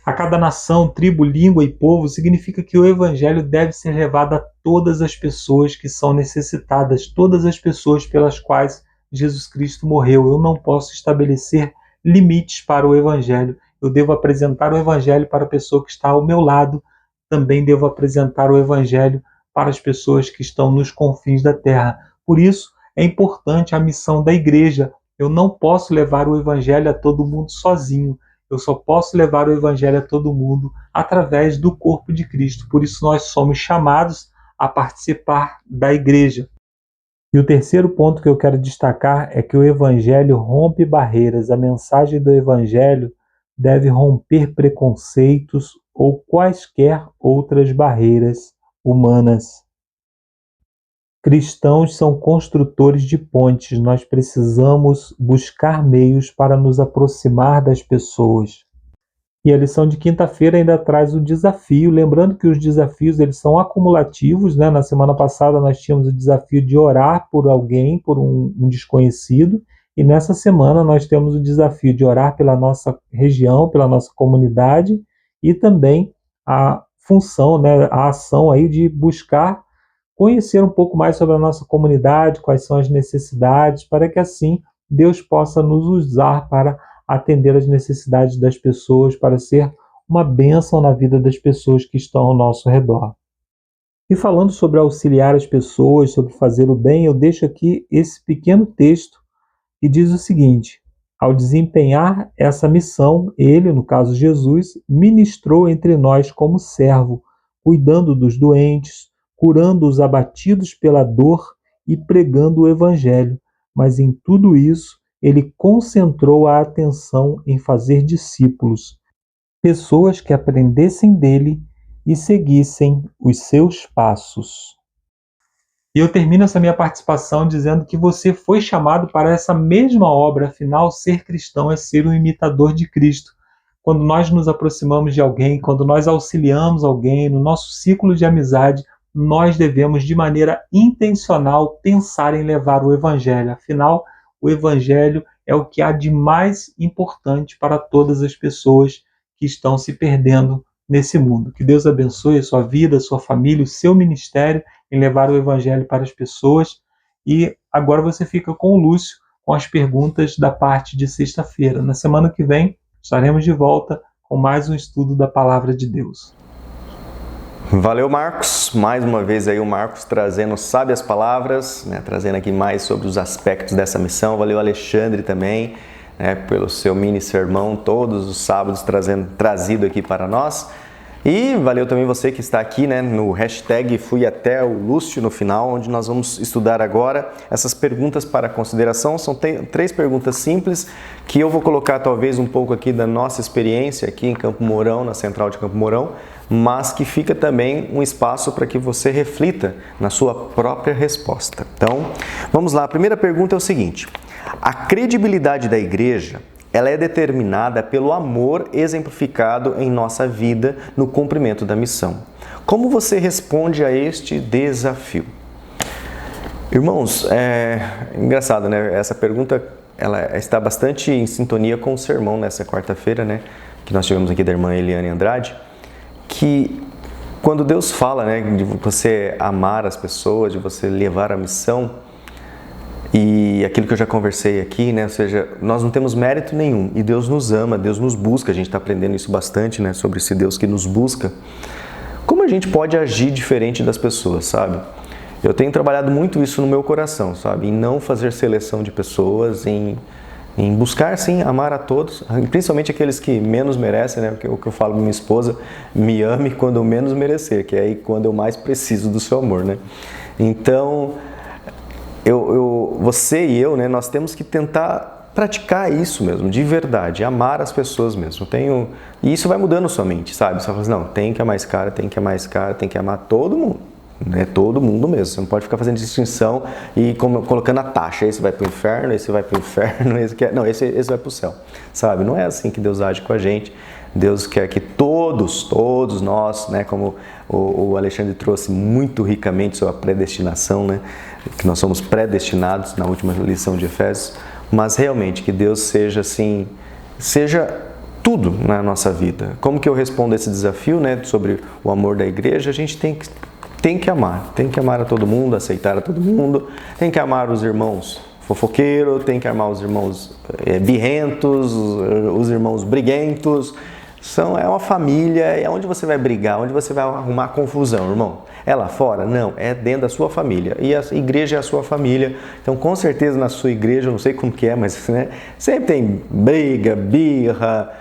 A cada nação, tribo, língua e povo significa que o Evangelho deve ser levado a todas as pessoas que são necessitadas, todas as pessoas pelas quais Jesus Cristo morreu. Eu não posso estabelecer limites para o Evangelho. Eu devo apresentar o Evangelho para a pessoa que está ao meu lado. Também devo apresentar o Evangelho para as pessoas que estão nos confins da terra. Por isso, é importante a missão da igreja. Eu não posso levar o Evangelho a todo mundo sozinho. Eu só posso levar o Evangelho a todo mundo através do corpo de Cristo. Por isso, nós somos chamados a participar da igreja. E o terceiro ponto que eu quero destacar é que o Evangelho rompe barreiras. A mensagem do Evangelho deve romper preconceitos ou quaisquer outras barreiras humanas. Cristãos são construtores de pontes. Nós precisamos buscar meios para nos aproximar das pessoas. E a lição de quinta-feira ainda traz o desafio, lembrando que os desafios eles são acumulativos, Na semana passada nós tínhamos o desafio de orar por alguém, por um desconhecido, e nessa semana nós temos o desafio de orar pela nossa região, pela nossa comunidade, e também a função, a ação aí de buscar conhecer um pouco mais sobre a nossa comunidade, quais são as necessidades, para que assim Deus possa nos usar para atender às necessidades das pessoas, para ser uma bênção na vida das pessoas que estão ao nosso redor. E falando sobre auxiliar as pessoas, sobre fazer o bem, eu deixo aqui esse pequeno texto que diz o seguinte: ao desempenhar essa missão, ele, no caso Jesus, ministrou entre nós como servo, cuidando dos doentes, curando os abatidos pela dor e pregando o Evangelho. Mas em tudo isso, ele concentrou a atenção em fazer discípulos, pessoas que aprendessem dele e seguissem os seus passos. E eu termino essa minha participação dizendo que você foi chamado para essa mesma obra. Afinal, ser cristão é ser um imitador de Cristo. Quando nós nos aproximamos de alguém, quando nós auxiliamos alguém no nosso ciclo de amizade, nós devemos, de maneira intencional, pensar em levar o Evangelho. Afinal, o Evangelho é o que há de mais importante para todas as pessoas que estão se perdendo nesse mundo. Que Deus abençoe a sua vida, a sua família, o seu ministério em levar o Evangelho para as pessoas. E agora você fica com o Lúcio, com as perguntas da parte de sexta-feira. Na semana que vem, estaremos de volta com mais um estudo da Palavra de Deus. Valeu, Marcos. Mais uma vez aí o Marcos trazendo sábias palavras, trazendo aqui mais sobre os aspectos dessa missão. Valeu, Alexandre, também, pelo seu mini sermão, todos os sábados trazido aqui para nós. E valeu também você que está aqui, no hashtag Fui Até o Lúcio no final, onde nós vamos estudar agora essas perguntas para consideração. São 3 perguntas simples que eu vou colocar talvez um pouco aqui da nossa experiência aqui em Campo Mourão, na Central de Campo Mourão, mas que fica também um espaço para que você reflita na sua própria resposta. Então, vamos lá. A primeira pergunta é o seguinte: a credibilidade da igreja, ela é determinada pelo amor exemplificado em nossa vida no cumprimento da missão. Como você responde a este desafio? Irmãos, é engraçado, né? Essa pergunta ela está bastante em sintonia com o sermão nessa quarta-feira, né? Que nós tivemos aqui da irmã Eliane Andrade, que quando Deus fala, né, de você amar as pessoas, de você levar a missão, e aquilo que eu já conversei aqui, né, ou seja, nós não temos mérito nenhum, e Deus nos ama, Deus nos busca, a gente está aprendendo isso bastante, né, sobre esse Deus que nos busca. Como a gente pode agir diferente das pessoas, sabe? Eu tenho trabalhado muito isso no meu coração, sabe? Em não fazer seleção de pessoas, em buscar, sim, amar a todos, principalmente aqueles que menos merecem, né? Porque o que eu falo para minha esposa, me ame quando eu menos merecer, que é aí quando eu mais preciso do seu amor, né? Então, você e eu, né? Nós temos que tentar praticar isso mesmo, de verdade, amar as pessoas mesmo. E isso vai mudando sua mente, sabe? Você fala assim, não, tem que amar esse cara, tem que amar esse cara, tem que amar todo mundo. É todo mundo mesmo, você não pode ficar fazendo distinção e colocando a taxa, esse vai para o inferno, esse vai para o inferno, esse vai para o céu, sabe? Não é assim que Deus age com a gente. Deus quer que todos nós, né, como o Alexandre trouxe muito ricamente sobre a predestinação, né, que nós somos predestinados na última lição de Efésios, mas realmente que Deus seja assim, seja tudo na nossa vida. Como que eu respondo esse desafio, né, sobre o amor da igreja? A gente tem que amar a todo mundo, aceitar a todo mundo, tem que amar os irmãos fofoqueiros, tem que amar os irmãos birrentos, os irmãos briguentos. É uma família, é onde você vai brigar, onde você vai arrumar confusão, irmão. É lá fora? Não, é dentro da sua família. E a igreja é a sua família. Então, com certeza, na sua igreja, eu não sei como que é, mas né, sempre tem briga, birra,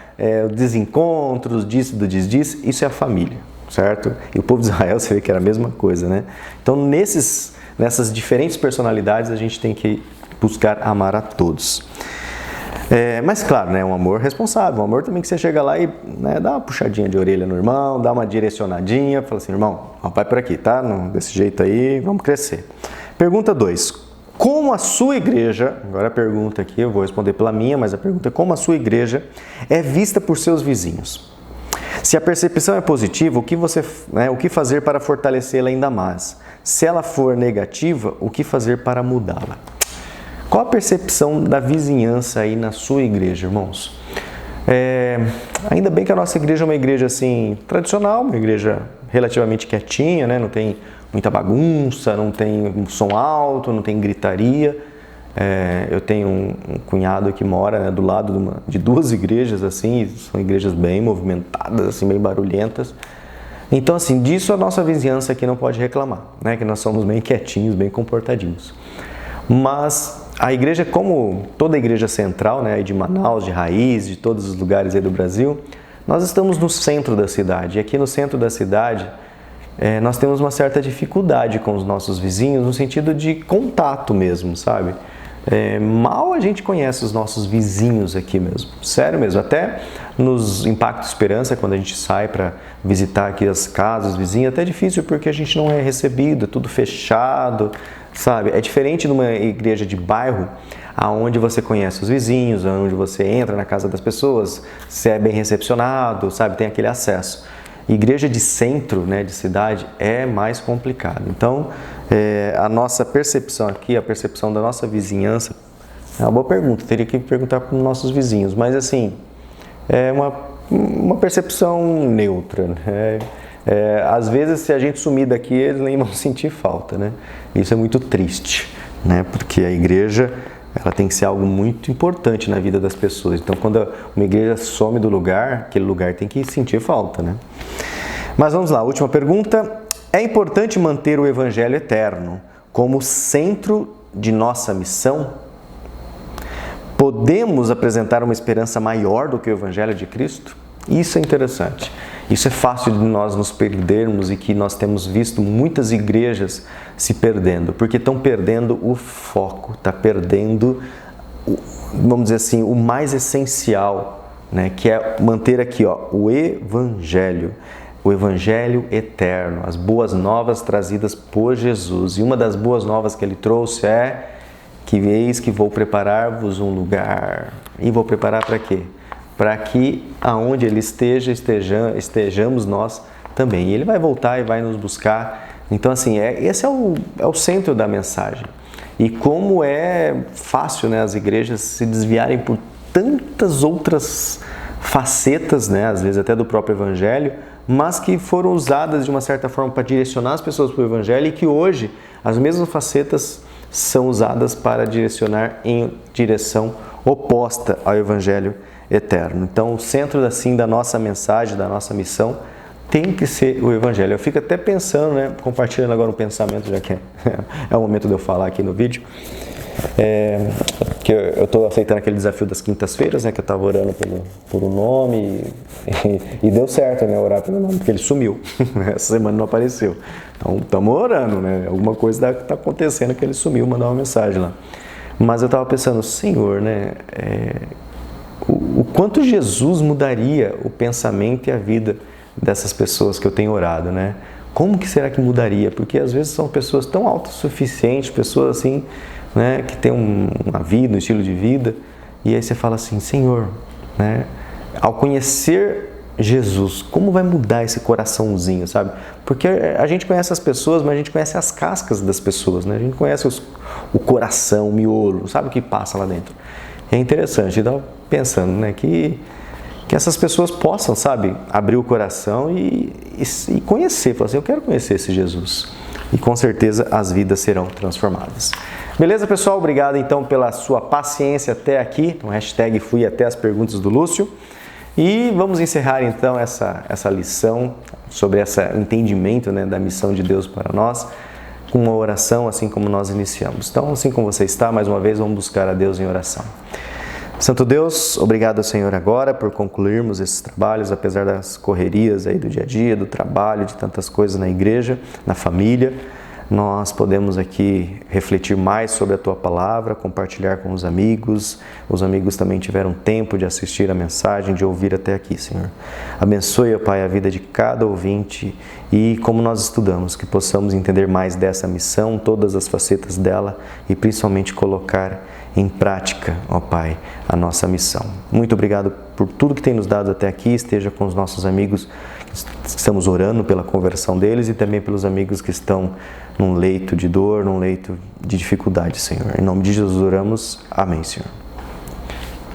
desencontros, disso, do diz, isso é a família. Certo? E o povo de Israel, você vê que era a mesma coisa, né? Então, nessas diferentes personalidades, a gente tem que buscar amar a todos. Mas, claro, né, um amor responsável, um amor também que você chega lá e né, dá uma puxadinha de orelha no irmão, dá uma direcionadinha, fala assim, irmão, vai por aqui, tá? Desse jeito aí, vamos crescer. Pergunta 2. Como a sua igreja, agora a pergunta aqui, eu vou responder pela minha, mas a pergunta é como a sua igreja é vista por seus vizinhos? Se a percepção é positiva, o que fazer para fortalecê-la ainda mais? Se ela for negativa, o que fazer para mudá-la? Qual a percepção da vizinhança aí na sua igreja, irmãos? Ainda bem que a nossa igreja é uma igreja assim, tradicional, uma igreja relativamente quietinha, né? Não tem muita bagunça, não tem um som alto, não tem gritaria. Eu tenho um cunhado que mora, né, do lado de 2 igrejas, assim, são igrejas bem movimentadas, assim, bem barulhentas. Então, assim, disso a nossa vizinhança aqui não pode reclamar, né, que nós somos bem quietinhos, bem comportadinhos. Mas a igreja, como toda a igreja central, né, de Manaus, de Raiz, de todos os lugares aí do Brasil, nós estamos no centro da cidade. E aqui no centro da cidade, nós temos uma certa dificuldade com os nossos vizinhos, no sentido de contato mesmo, sabe? Mal a gente conhece os nossos vizinhos aqui mesmo, sério mesmo, até nos Impacto Esperança, quando a gente sai para visitar aqui as casas vizinhas, até é difícil porque a gente não é recebido, é tudo fechado, sabe? É diferente de uma igreja de bairro, aonde você conhece os vizinhos, onde você entra na casa das pessoas, você é bem recepcionado, sabe? Tem aquele acesso. Igreja de centro, né, de cidade, é mais complicado. Então, a nossa percepção aqui, a percepção da nossa vizinhança, é uma boa pergunta, teria que perguntar para os nossos vizinhos, mas assim, é uma percepção neutra, né? Às vezes, se a gente sumir daqui, eles nem vão sentir falta, né? Isso é muito triste, né? Porque a igreja, ela tem que ser algo muito importante na vida das pessoas. Então, quando uma igreja some do lugar, aquele lugar tem que sentir falta, né? Mas vamos lá, última pergunta. É importante manter o Evangelho eterno como centro de nossa missão? Podemos apresentar uma esperança maior do que o Evangelho de Cristo? Isso é interessante. Isso é fácil de nós nos perdermos e que nós temos visto muitas igrejas se perdendo, porque estão perdendo o foco, está perdendo, vamos dizer assim, o mais essencial, né, que é manter aqui, o Evangelho eterno, as boas novas trazidas por Jesus. E uma das boas novas que ele trouxe é que eis que vou preparar-vos um lugar. E vou preparar para quê? Para que aonde ele estejamos nós também. E Ele vai voltar e vai nos buscar. Então, assim, esse é o centro da mensagem. E como é fácil, né, as igrejas se desviarem por tantas outras facetas, né, às vezes até do próprio Evangelho, mas que foram usadas de uma certa forma para direcionar as pessoas para o Evangelho e que hoje as mesmas facetas são usadas para direcionar em direção oposta ao Evangelho eterno. Então, o centro assim da nossa mensagem, da nossa missão, tem que ser o Evangelho. Eu fico até pensando, né, compartilhando agora um pensamento, já que é o momento de eu falar aqui no vídeo, que eu estou aceitando aquele desafio das quintas-feiras, né, que eu estava orando por um nome e deu certo, né, orar pelo nome, porque ele sumiu. Essa semana não apareceu. Então, estamos orando, né, alguma coisa está acontecendo que ele sumiu, mandar uma mensagem lá. Mas eu estava pensando, Senhor, né, o quanto Jesus mudaria o pensamento e a vida dessas pessoas que eu tenho orado, né? Como que será que mudaria? Porque às vezes são pessoas tão autossuficientes, pessoas assim, né, que têm uma vida, um estilo de vida, e aí você fala assim, Senhor, né, ao conhecer Jesus, como vai mudar esse coraçãozinho, sabe? Porque a gente conhece as pessoas, mas a gente conhece as cascas das pessoas, né? A gente conhece o coração, o miolo, sabe o que passa lá dentro. É interessante, eu estava pensando, né, que essas pessoas possam, sabe, abrir o coração e conhecer, falar assim, eu quero conhecer esse Jesus. E com certeza as vidas serão transformadas. Beleza, pessoal? Obrigado então pela sua paciência até aqui. Então, hashtag fui até as perguntas do Lúcio. E vamos encerrar então essa lição sobre esse entendimento, né, da missão de Deus para nós, com uma oração assim como nós iniciamos. Então, assim como você está, mais uma vez, vamos buscar a Deus em oração. Santo Deus, obrigado, Senhor, agora por concluirmos esses trabalhos, apesar das correrias aí do dia a dia, do trabalho, de tantas coisas na igreja, na família. Nós podemos aqui refletir mais sobre a Tua Palavra, compartilhar com os amigos também tiveram tempo de assistir a mensagem, de ouvir até aqui, Senhor. Abençoe, ó Pai, a vida de cada ouvinte e, como nós estudamos, que possamos entender mais dessa missão, todas as facetas dela e principalmente colocar em prática, ó Pai, a nossa missão. Muito obrigado por tudo que tem nos dado até aqui, esteja com os nossos amigos que estamos orando pela conversão deles e também pelos amigos que estão num leito de dor, num leito de dificuldade, Senhor. Em nome de Jesus oramos. Amém, Senhor.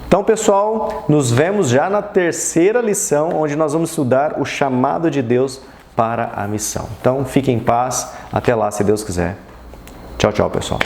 Então, pessoal, nos vemos já na terceira lição, onde nós vamos estudar o chamado de Deus para a missão. Então, fiquem em paz. Até lá, se Deus quiser. Tchau, tchau, pessoal.